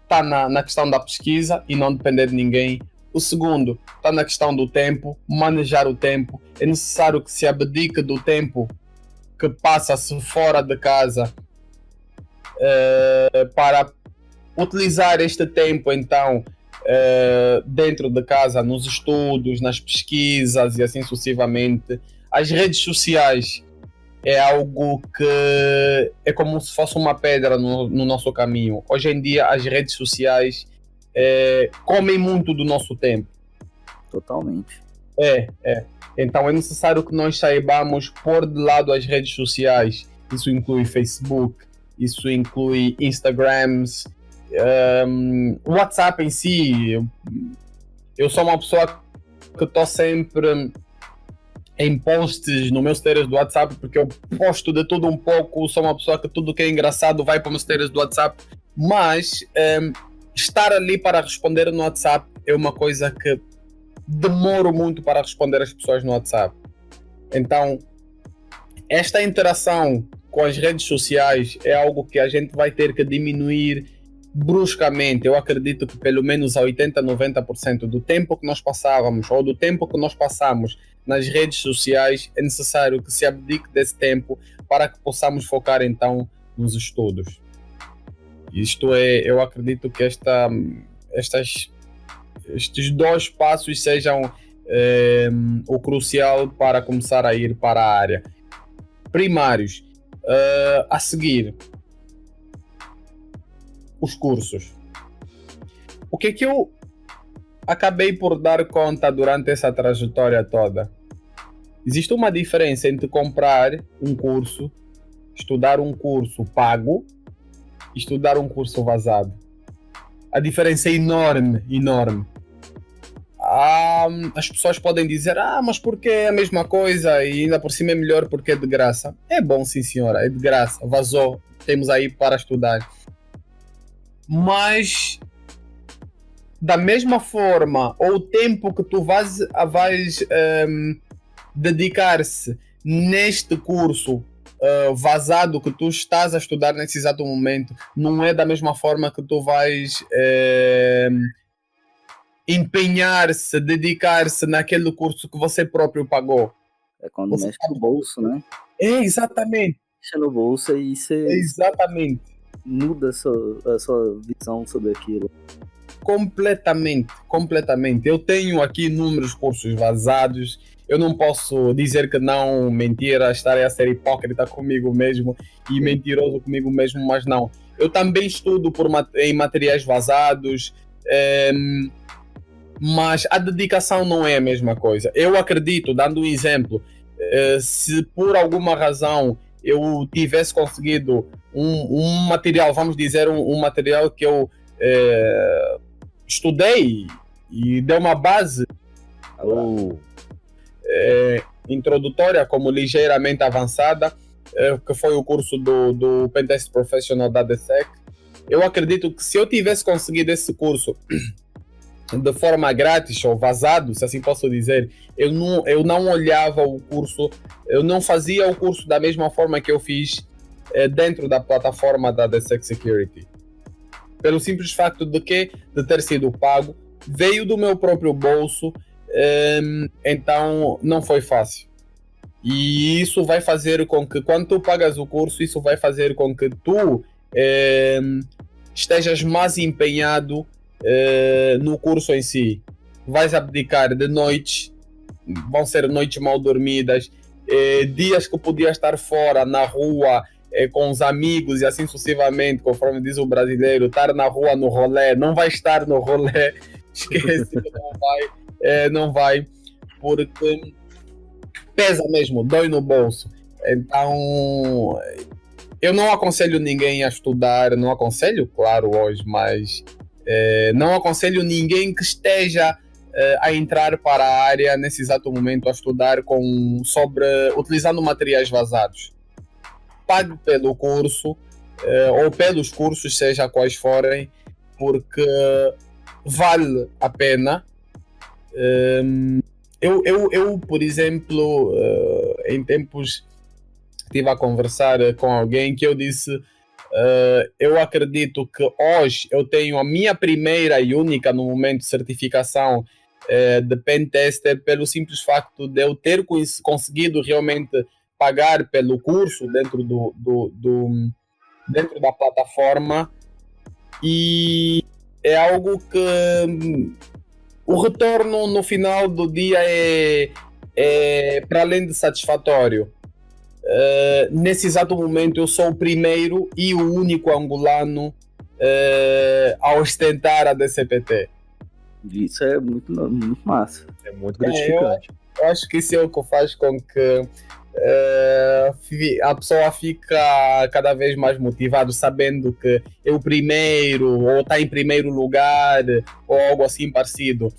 está na questão da pesquisa e não depender de ninguém. O segundo está na questão do tempo, manejar o tempo. É necessário que se abdique do tempo que passa-se fora de casa para utilizar este tempo, então, dentro de casa, nos estudos, nas pesquisas e assim sucessivamente. As redes sociais é algo que é como se fosse uma pedra no nosso caminho. Hoje em dia, as redes sociais comem muito do nosso tempo. Totalmente. Então é necessário que nós saibamos pôr de lado as redes sociais. Isso inclui Facebook, isso inclui Instagrams, WhatsApp em si. Eu sou uma pessoa que estou sempre em posts no meus stories do WhatsApp, porque eu posto de tudo um pouco. Sou uma pessoa que tudo que é engraçado vai para os meus stories do WhatsApp, mas estar ali para responder no WhatsApp é uma coisa que demoro muito para responder as pessoas no WhatsApp. Então, esta interação com as redes sociais é algo que a gente vai ter que diminuir bruscamente. Eu acredito que pelo menos a 80-90% do tempo que nós passávamos ou do tempo que nós passamos nas redes sociais é necessário que se abdique desse tempo para que possamos focar então nos estudos. Isto eu acredito que estes dois passos sejam o crucial para começar a ir para a área. Primários. A seguir, os cursos. O que eu acabei por dar conta durante essa trajetória toda? Existe uma diferença entre comprar um curso, estudar um curso pago e estudar um curso vazado. A diferença é enorme, enorme. As pessoas podem dizer, mas porque é a mesma coisa e ainda por cima é melhor porque é de graça. É bom, sim senhora, é de graça, vazou, temos aí para estudar. Mas, da mesma forma, ou o tempo que tu vais dedicar-se neste curso vazado que tu estás a estudar nesse exato momento, não é da mesma forma que tu vais empenhar-se, dedicar-se naquele curso que você próprio pagou. É quando mexe no bolso, né? Exatamente. Mexe no bolso e você Exatamente. muda a sua visão sobre aquilo. Completamente. Eu tenho aqui inúmeros cursos vazados. Eu não posso dizer que não, mentira, estarei a ser hipócrita comigo mesmo e mentiroso comigo mesmo, mas não. Eu também estudo em materiais vazados, mas a dedicação não é a mesma coisa. Eu acredito, dando um exemplo, se por alguma razão eu tivesse conseguido um material, vamos dizer, um material que eu estudei e deu uma base introdutória como ligeiramente avançada, que foi o curso do Pentest Professional da DSEC. Eu acredito que se eu tivesse conseguido esse curso de forma grátis ou vazado, se assim posso dizer, eu não olhava o curso, eu não fazia o curso da mesma forma que eu fiz dentro da plataforma da DSEC Security. Pelo simples facto de ter sido pago, veio do meu próprio bolso, então não foi fácil. E isso vai fazer com que, quando tu pagas o curso, isso vai fazer com que tu estejas mais empenhado no curso em si. Vais abdicar de noites, vão ser noites mal dormidas, dias que podias estar fora, na rua, com os amigos e assim sucessivamente, conforme diz o brasileiro, estar na rua no rolê, não vai estar no rolê, esquece que não vai, porque pesa mesmo, dói no bolso. Então, eu não aconselho ninguém a estudar, não aconselho, claro, hoje, mas não aconselho ninguém que esteja a entrar para a área nesse exato momento a estudar utilizando materiais vazados. Pague pelo curso ou pelos cursos, seja quais forem, porque vale a pena. Eu, por exemplo, em tempos estive a conversar com alguém que eu disse, eu acredito que hoje eu tenho a minha primeira e única no momento certificação de pentester pelo simples facto de eu ter conseguido realmente pagar pelo curso dentro dentro da plataforma, e é algo que o retorno no final do dia é para além de satisfatório. Nesse exato momento eu sou o primeiro e o único angolano a ostentar a DCPT. Isso é muito, muito massa. É muito gratificante. Eu acho que isso é o que faz com que a pessoa fica cada vez mais motivada, sabendo que é o primeiro, ou está em primeiro lugar, ou algo assim parecido.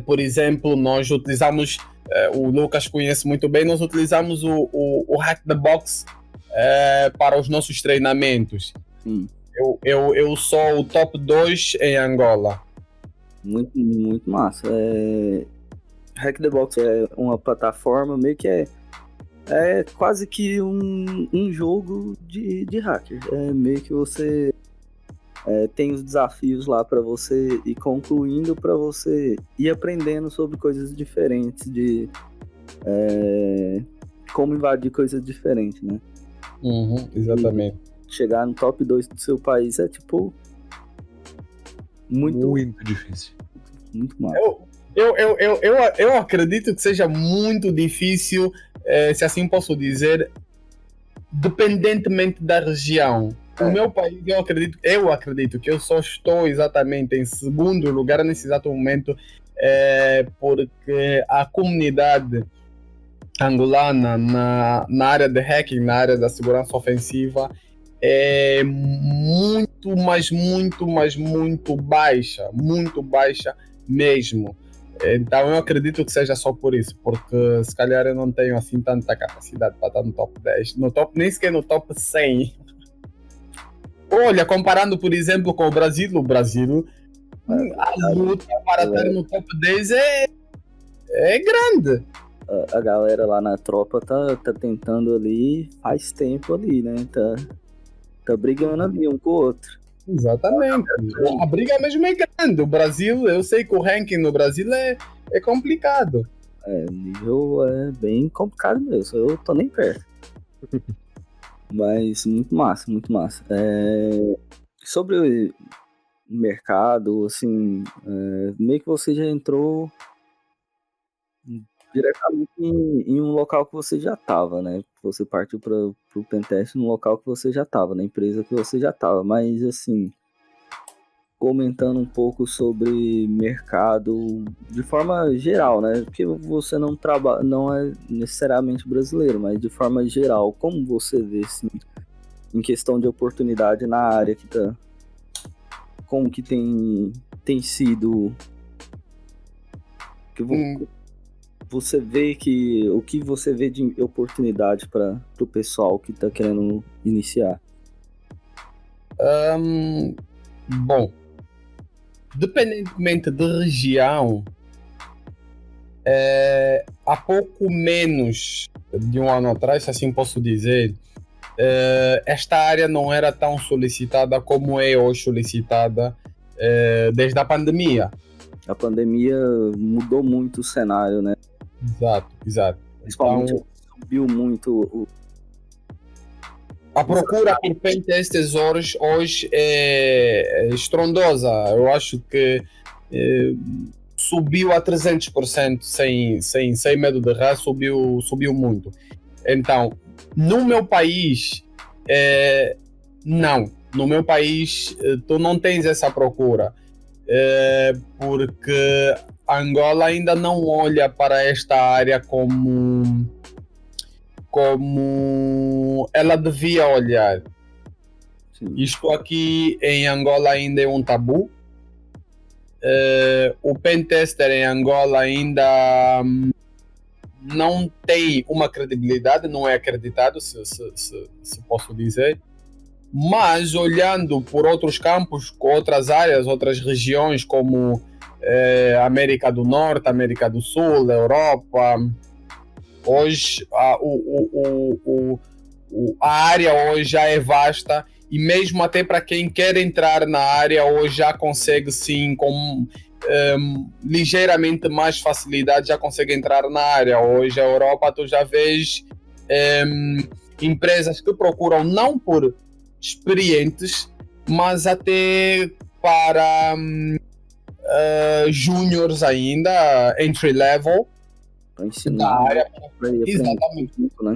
Por exemplo, nós utilizamos, o Lucas conhece muito bem, nós utilizamos o Hack the Box para os nossos treinamentos. Eu sou o top 2 em Angola. Muito, muito massa. Hack the Box é uma plataforma meio que é quase que um jogo de hacker. É meio que você tem os desafios lá para você ir concluindo, para você ir aprendendo sobre coisas diferentes, de como invadir coisas diferentes, né? Exatamente. E chegar no top 2 do seu país é tipo muito difícil. Muito massa. Eu acredito que seja muito difícil, se assim posso dizer, dependentemente da região. No meu país, eu acredito que eu só estou exatamente em segundo lugar nesse exato momento, porque a comunidade angolana na área de hacking, na área da segurança ofensiva, é muito, mas muito baixa mesmo. Então eu acredito que seja só por isso, porque se calhar eu não tenho assim tanta capacidade para estar no top 10, nem sequer no top 100. Olha, comparando por exemplo com o Brasil, a luta para estar no top 10 é grande. A galera lá na tropa tá tentando ali faz tempo ali, né? Tá brigando ali um com o outro. Exatamente. A briga mesmo é grande. O Brasil, eu sei que o ranking no Brasil é complicado. O nível é bem complicado mesmo. Eu tô nem perto. Mas muito massa, muito massa. Sobre o mercado, assim, meio que você já entrou diretamente em um local que você já estava, né? Você partiu para o pentest num local que você já estava, na empresa que você já estava. Mas, assim, comentando um pouco sobre mercado de forma geral, né? Porque você não é necessariamente brasileiro, mas de forma geral, como você vê, assim, em questão de oportunidade na área que tá... Como que tem sido... Você vê o que você vê de oportunidade para o pessoal que está querendo iniciar? Bom, dependentemente da região, há pouco menos de um ano atrás, assim posso dizer, esta área não era tão solicitada como é hoje solicitada desde a pandemia. A pandemia mudou muito o cenário, né? Exato. Principalmente subiu muito A procura por pentesters hoje é estrondosa. Eu acho que subiu a 300% sem medo de errar, subiu muito. Então, no meu país, não. No meu país, tu não tens essa procura. Porque Angola ainda não olha para esta área como ela devia olhar. Sim. Isto aqui em Angola ainda é um tabu. O pentester em Angola ainda não tem uma credibilidade, não é acreditado, se posso dizer. Mas olhando por outros campos, outras áreas, outras regiões como América do Norte, América do Sul, Europa, hoje a área hoje já é vasta e mesmo até para quem quer entrar na área hoje já consegue sim com ligeiramente mais facilidade, já consegue entrar na área. Hoje a Europa tu já vês empresas que procuram não por experientes, mas até para júniors ainda, entry level, Para ensinar. da área. Exatamente. Muito, né?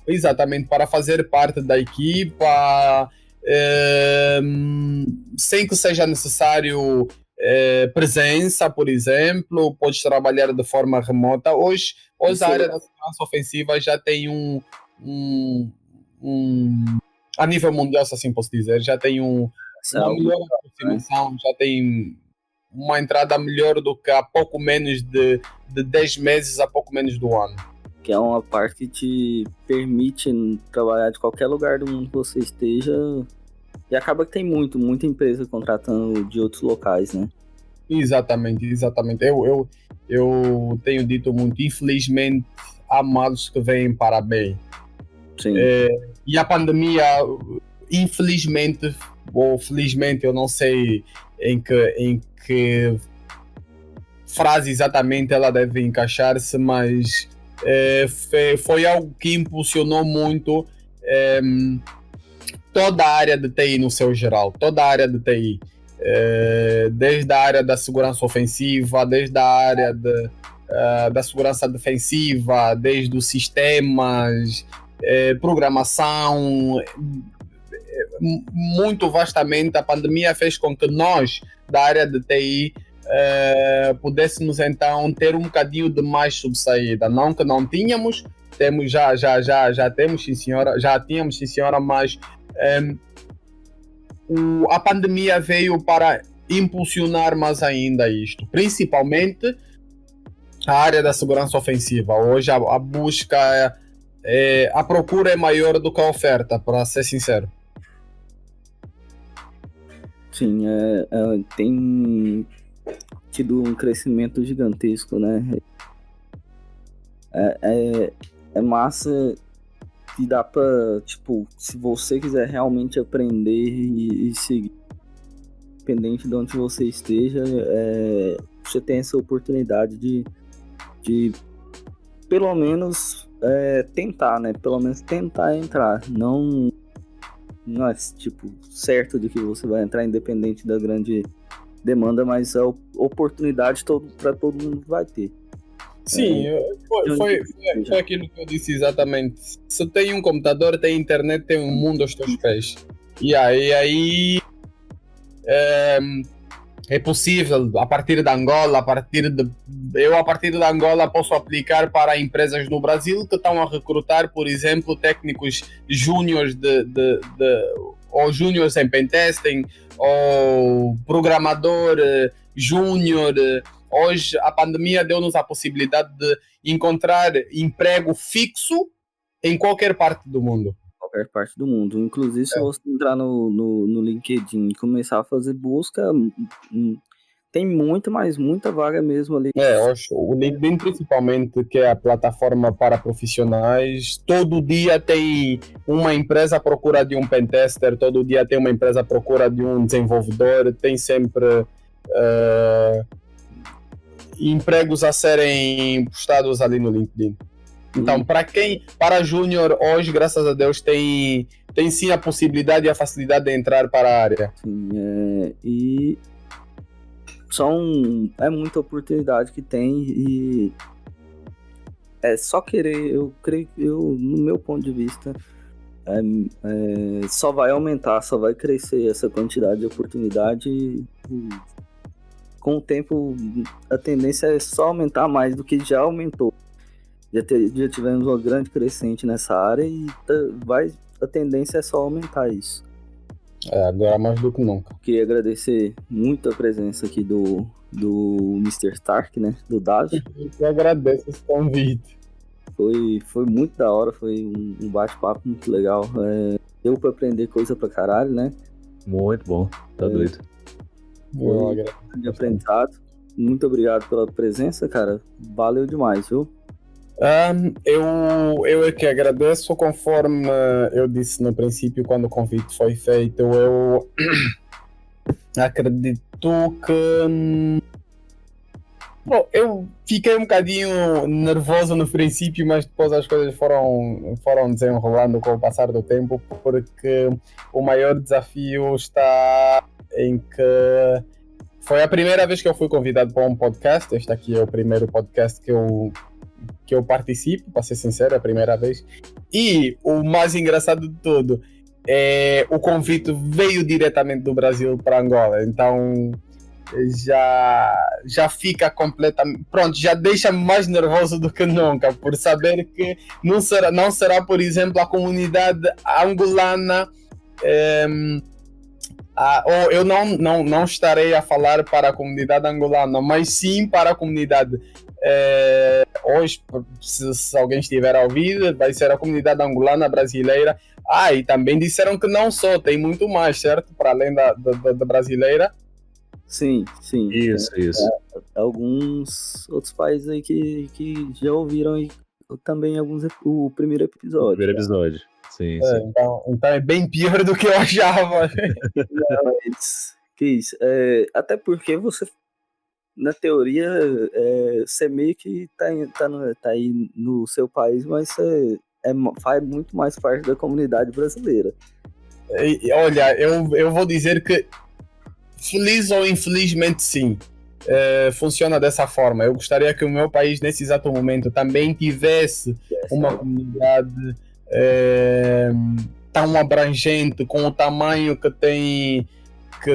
Exatamente, para fazer parte da equipa, sem que seja necessário presença, por exemplo, podes trabalhar de forma remota. Hoje a área da segurança ofensiva já tem a nível mundial, se assim posso dizer, já tem uma melhor aproximação, já tem uma entrada melhor do que há pouco menos de 10 meses, a pouco menos do ano. Que é uma parte que te permite trabalhar de qualquer lugar do mundo que você esteja. E acaba que tem muita empresa contratando de outros locais, né? Exatamente. Eu tenho dito muito, infelizmente, há males que vêm para bem. Sim. E a pandemia, infelizmente, ou felizmente, eu não sei em que frase exatamente ela deve encaixar-se, mas foi algo que impulsionou muito toda a área de TI no seu geral, toda a área de TI, desde a área da segurança ofensiva, desde a área da segurança defensiva, desde os sistemas, programação, muito vastamente. A pandemia fez com que nós, da área de TI, pudéssemos então ter um bocadinho de mais subsaída. Não que não tínhamos, já temos, sim senhora, já tínhamos, sim senhora, mas a pandemia veio para impulsionar mais ainda isto, principalmente a área da segurança ofensiva. Hoje a busca, a procura é maior do que a oferta, para ser sincero. Sim, tem tido um crescimento gigantesco, né? É massa que dá pra, tipo, se você quiser realmente aprender e seguir, independente de onde você esteja, você tem essa oportunidade de pelo menos tentar, né? Pelo menos tentar entrar. Não é, tipo, certo de que você vai entrar independente da grande demanda, mas a oportunidade para todo mundo vai ter. Sim, foi aquilo que eu disse exatamente. Se tem um computador, tem internet, tem um mundo aos teus pés. E aí é possível, a partir da Angola, a partir da Angola posso aplicar para empresas no Brasil que estão a recrutar, por exemplo, técnicos júniores ou júniores em pentesting, ou programador júnior. Hoje a pandemia deu-nos a possibilidade de encontrar emprego fixo em qualquer parte do mundo. Qualquer parte do mundo. Inclusive, se você entrar no LinkedIn e começar a fazer busca, tem muita vaga mesmo ali. O LinkedIn principalmente, que é a plataforma para profissionais, todo dia tem uma empresa à procura de um pentester, todo dia tem uma empresa à procura de um desenvolvedor, tem sempre empregos a serem postados ali no LinkedIn. Então, para júnior, hoje, graças a Deus, tem tem sim a possibilidade e a facilidade de entrar para a área. Sim, e é muita oportunidade que tem e é só querer, eu creio, no meu ponto de vista, só vai aumentar, só vai crescer essa quantidade de oportunidade e, com o tempo a tendência é só aumentar mais do que já aumentou. Já tivemos uma grande crescente nessa área e a tendência é só aumentar isso. Agora mais do que nunca. Queria agradecer muito a presença aqui do Mr. Stark, né? Do Davi. Eu agradeço esse convite. Foi muito da hora, foi um bate-papo muito legal. Deu pra aprender coisa pra caralho, né? Muito bom, tá doido. Eu agradeço. De aprendizado. Muito obrigado pela presença, cara. Valeu demais, viu? Eu é que agradeço, conforme eu disse no princípio, quando o convite foi feito, eu acredito que... Bom, eu fiquei um bocadinho nervoso no princípio, mas depois as coisas foram desenrolando com o passar do tempo, porque o maior desafio está em que foi a primeira vez que eu fui convidado para um podcast. Este aqui é o primeiro podcast que eu participo, para ser sincero, é a primeira vez. E o mais engraçado de tudo é o convite veio diretamente do Brasil para Angola, então já fica completamente... Pronto, já deixa mais nervoso do que nunca, por saber que não será, por exemplo, a comunidade angolana... ou eu não estarei a falar para a comunidade angolana, mas sim para a comunidade... hoje, se alguém estiver a ouvir, vai ser a comunidade angolana brasileira. E também disseram que não só, tem muito mais, certo? Para além da brasileira. Sim. Isso. Alguns outros países aí que já ouviram aí também o primeiro episódio. Sim. Então é bem pior do que eu achava. Que isso. Até porque você, na teoria, você meio que tá aí no seu país, mas você faz muito mais parte da comunidade brasileira. Olha, eu vou dizer que feliz ou infelizmente sim, funciona dessa forma. Eu gostaria que o meu país nesse exato momento também tivesse uma comunidade tão abrangente, com o tamanho que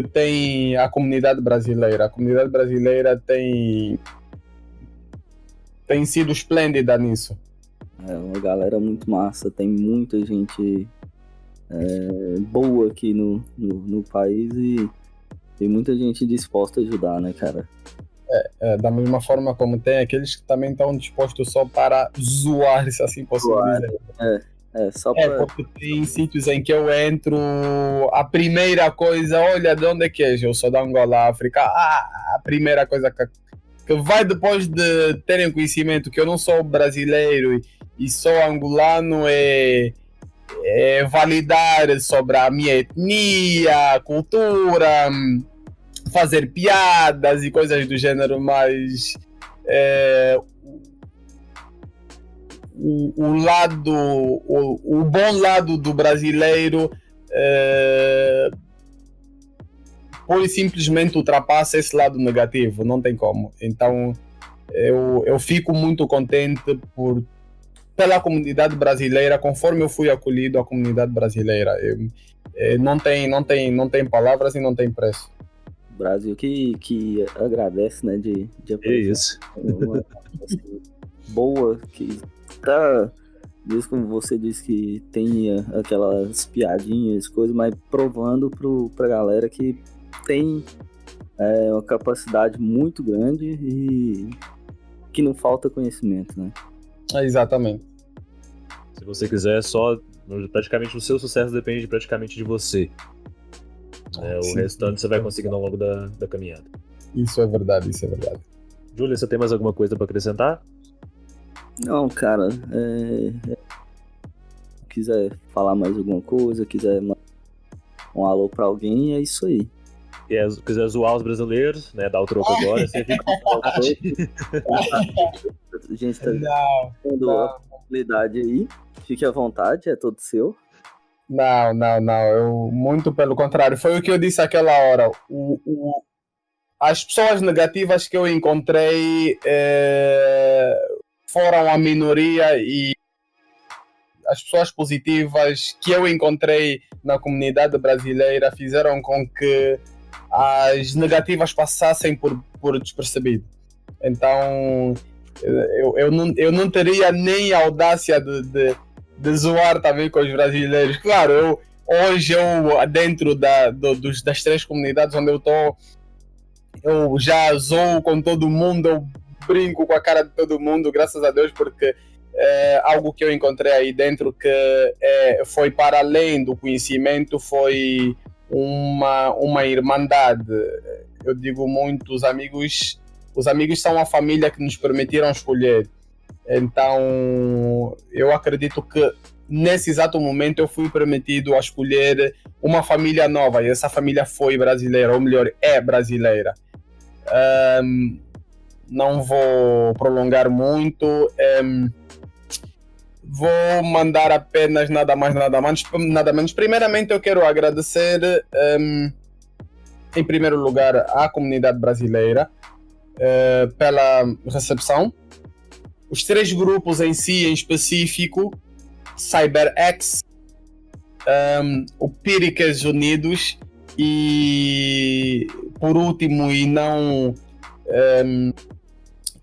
tem a comunidade brasileira. A comunidade brasileira tem sido esplêndida nisso. É uma galera muito massa, tem muita gente boa aqui no país e tem muita gente disposta a ajudar, né, cara? Da mesma forma como tem aqueles que também estão dispostos só para zoar, se assim posso dizer. Só pra... Porque tem sítios em que eu entro, a primeira coisa, olha, de onde é que és? Eu sou da Angola, África. A primeira coisa que vai depois de terem conhecimento que eu não sou brasileiro e sou angolano é validar sobre a minha etnia, cultura, fazer piadas e coisas do gênero, mas o bom lado do brasileiro pois simplesmente ultrapassa esse lado negativo, não tem como. Então eu fico muito contente pela comunidade brasileira, conforme eu fui acolhido a comunidade brasileira. Não tem palavras e não tem preço. Brasil que agradece, né, de isso. Uma boa, que tá, desde como você disse que tem aquelas piadinhas, coisas, mas provando pra galera que tem uma capacidade muito grande e que não falta conhecimento, né? Exatamente. Se você quiser, praticamente o seu sucesso depende praticamente de você. O restante você vai conseguindo ao longo da caminhada. Isso é verdade. Júlia, você tem mais alguma coisa para acrescentar? Não, cara. Quiser falar mais alguma coisa, quiser mandar um alô pra alguém, é isso aí. Quiser zoar os brasileiros, né? Dar o troco agora, você fica com vontade. A gente tá dando a oportunidade aí. Fique à vontade, é todo seu. Não. Eu, muito pelo contrário. Foi o que eu disse aquela hora. As pessoas negativas que eu encontrei foram a minoria e as pessoas positivas que eu encontrei na comunidade brasileira fizeram com que as negativas passassem por despercebido. Então, eu não teria nem a audácia de zoar também com os brasileiros. Claro, hoje dentro das 3 comunidades onde eu estou, eu já zoo com todo mundo, eu brinco com a cara de todo mundo, graças a Deus, porque algo que eu encontrei aí dentro que foi para além do conhecimento, foi uma irmandade. Eu digo muito, os amigos são a família que nos permitiram escolher. Então, eu acredito que nesse exato momento eu fui permitido a escolher uma família nova, e essa família foi brasileira, ou melhor, é brasileira. Não vou prolongar muito. Vou mandar apenas nada mais, nada menos. Primeiramente, eu quero agradecer, em primeiro lugar, à comunidade brasileira pela recepção. Os 3 grupos em si, em específico, CyberX, o Píricas Unidos e, por último, e não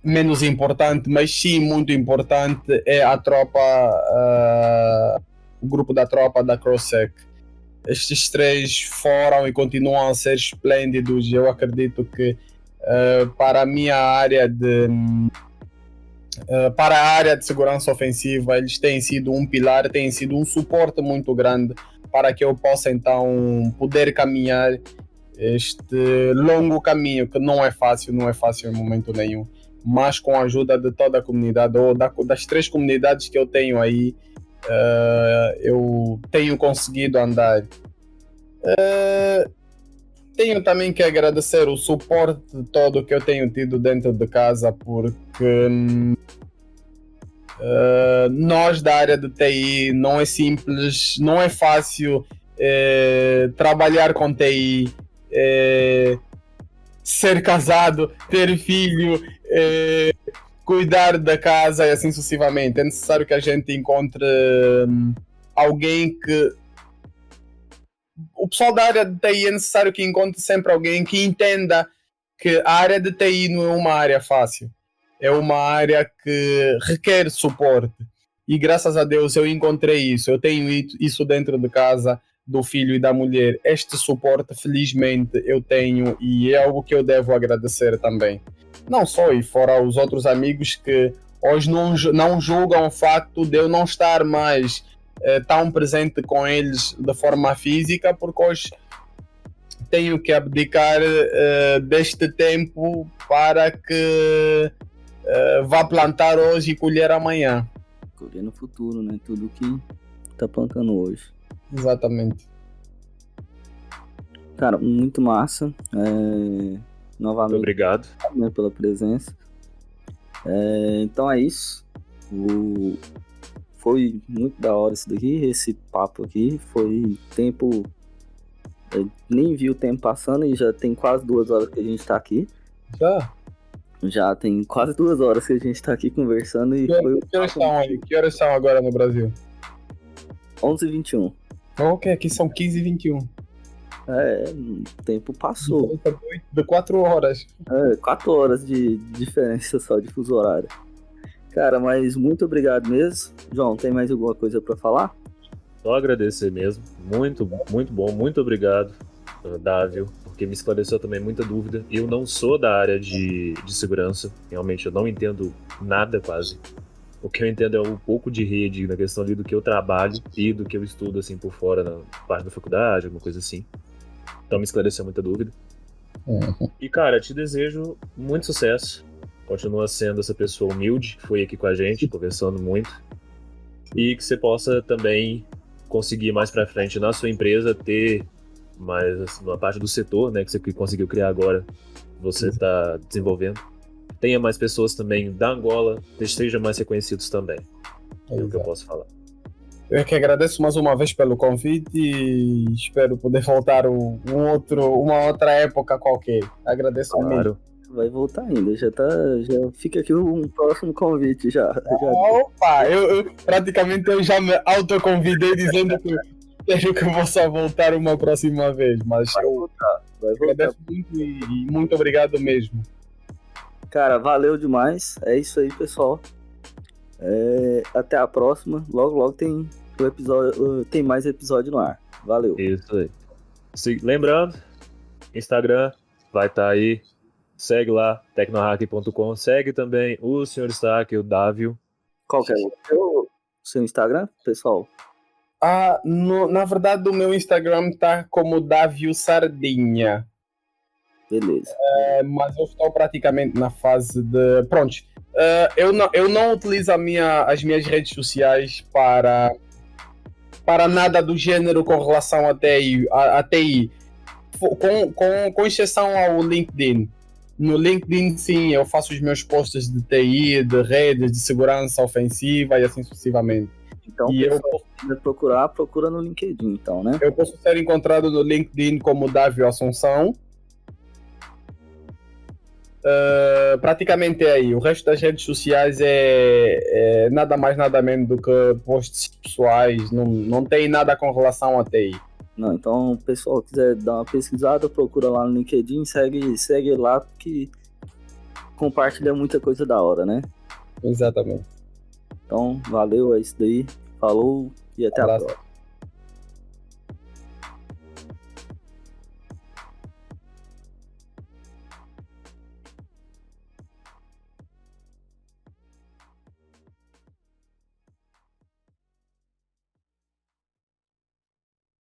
menos importante, mas sim muito importante, é a tropa, o grupo da tropa da CrossSec. Estes 3 foram e continuam a ser esplêndidos. Eu acredito que para a minha área para a área de segurança ofensiva, eles têm sido um pilar, têm sido um suporte muito grande para que eu possa então poder caminhar este longo caminho, que não é fácil em momento nenhum, mas com a ajuda de toda a comunidade, ou das 3 comunidades que eu tenho aí, eu tenho conseguido andar. Tenho também que agradecer o suporte todo que eu tenho tido dentro de casa, porque nós da área de TI não é simples, não é fácil trabalhar com TI, ser casado, ter filho, cuidar da casa e assim sucessivamente. É necessário que a gente encontre alguém que... O pessoal da área de TI é necessário que encontre sempre alguém que entenda que a área de TI não é uma área fácil. É uma área que requer suporte. E graças a Deus eu encontrei isso. Eu tenho isso dentro de casa, do filho e da mulher. Este suporte, felizmente, eu tenho, e é algo que eu devo agradecer também. Não só, e fora os outros amigos que hoje não julgam o facto de eu não estar mais tão presente com eles de forma física, porque hoje tenho que abdicar deste tempo para que vá plantar hoje e colher amanhã. Colher no futuro, né? Tudo que tá plantando hoje. Exatamente. Cara, muito massa. Novamente, Muito obrigado pela presença. Então é isso. Foi muito da hora isso daqui, esse papo aqui. Foi tempo... nem vi o tempo passando e já tem quase 2 horas que a gente tá aqui. Já tem quase 2 horas que a gente tá aqui conversando. E que horas são agora no Brasil? 11h21. Ok, aqui são 15h21. O tempo passou. De 4 horas. 4 horas de diferença só de fuso horário. Cara, mas muito obrigado mesmo. João, tem mais alguma coisa pra falar? Só agradecer mesmo. Muito, muito bom. Muito obrigado, Dávio, porque me esclareceu também muita dúvida. Eu não sou da área de segurança. Realmente, eu não entendo nada quase. O que eu entendo é um pouco de rede na questão ali do que eu trabalho e do que eu estudo assim por fora na parte da faculdade, alguma coisa assim. Então me esclareceu muita dúvida. E cara, te desejo muito sucesso. Continua sendo essa pessoa humilde que foi aqui com a gente, conversando muito. E que você possa também conseguir mais pra frente na sua empresa ter mais assim, uma parte do setor, né, que você conseguiu criar agora, você está desenvolvendo. Tenha mais pessoas também da Angola, que estejam mais reconhecidos também. É o que eu posso falar. Eu é que agradeço mais uma vez pelo convite e espero poder voltar uma outra época qualquer. Agradeço mesmo. Claro. Vai voltar ainda, já fica aqui um próximo convite já. Opa, eu praticamente eu já me autoconvidei dizendo que quero que eu possa voltar uma próxima vez, mas eu agradeço muito e muito obrigado mesmo. Cara, valeu demais. É isso aí, pessoal. Até a próxima. Logo tem tem mais episódio no ar. Valeu. Isso aí. Lembrando, Instagram vai estar aí. Segue lá, tecnohack.com. Segue também o Sr. Stark, o Dávio. Qual que é o seu Instagram, pessoal? Na verdade, o meu Instagram tá como Dávio Sardinha. Beleza. Mas eu estou praticamente na fase de... Pronto. Eu não utilizo as minhas redes sociais para nada do gênero com relação a TI. Com exceção ao LinkedIn. No LinkedIn, sim, eu faço os meus posts de TI, de redes, de segurança ofensiva e assim sucessivamente. Então, e procura no LinkedIn, então, né? Eu posso ser encontrado no LinkedIn como Dávio Assunção. Praticamente é aí. O resto das redes sociais é nada mais, nada menos do que posts pessoais. Não tem nada com relação a TI. Não, então, o pessoal quiser dar uma pesquisada, procura lá no LinkedIn, segue lá, porque compartilha muita coisa da hora, né? Exatamente. Então, valeu, é isso daí. Falou e até a próxima.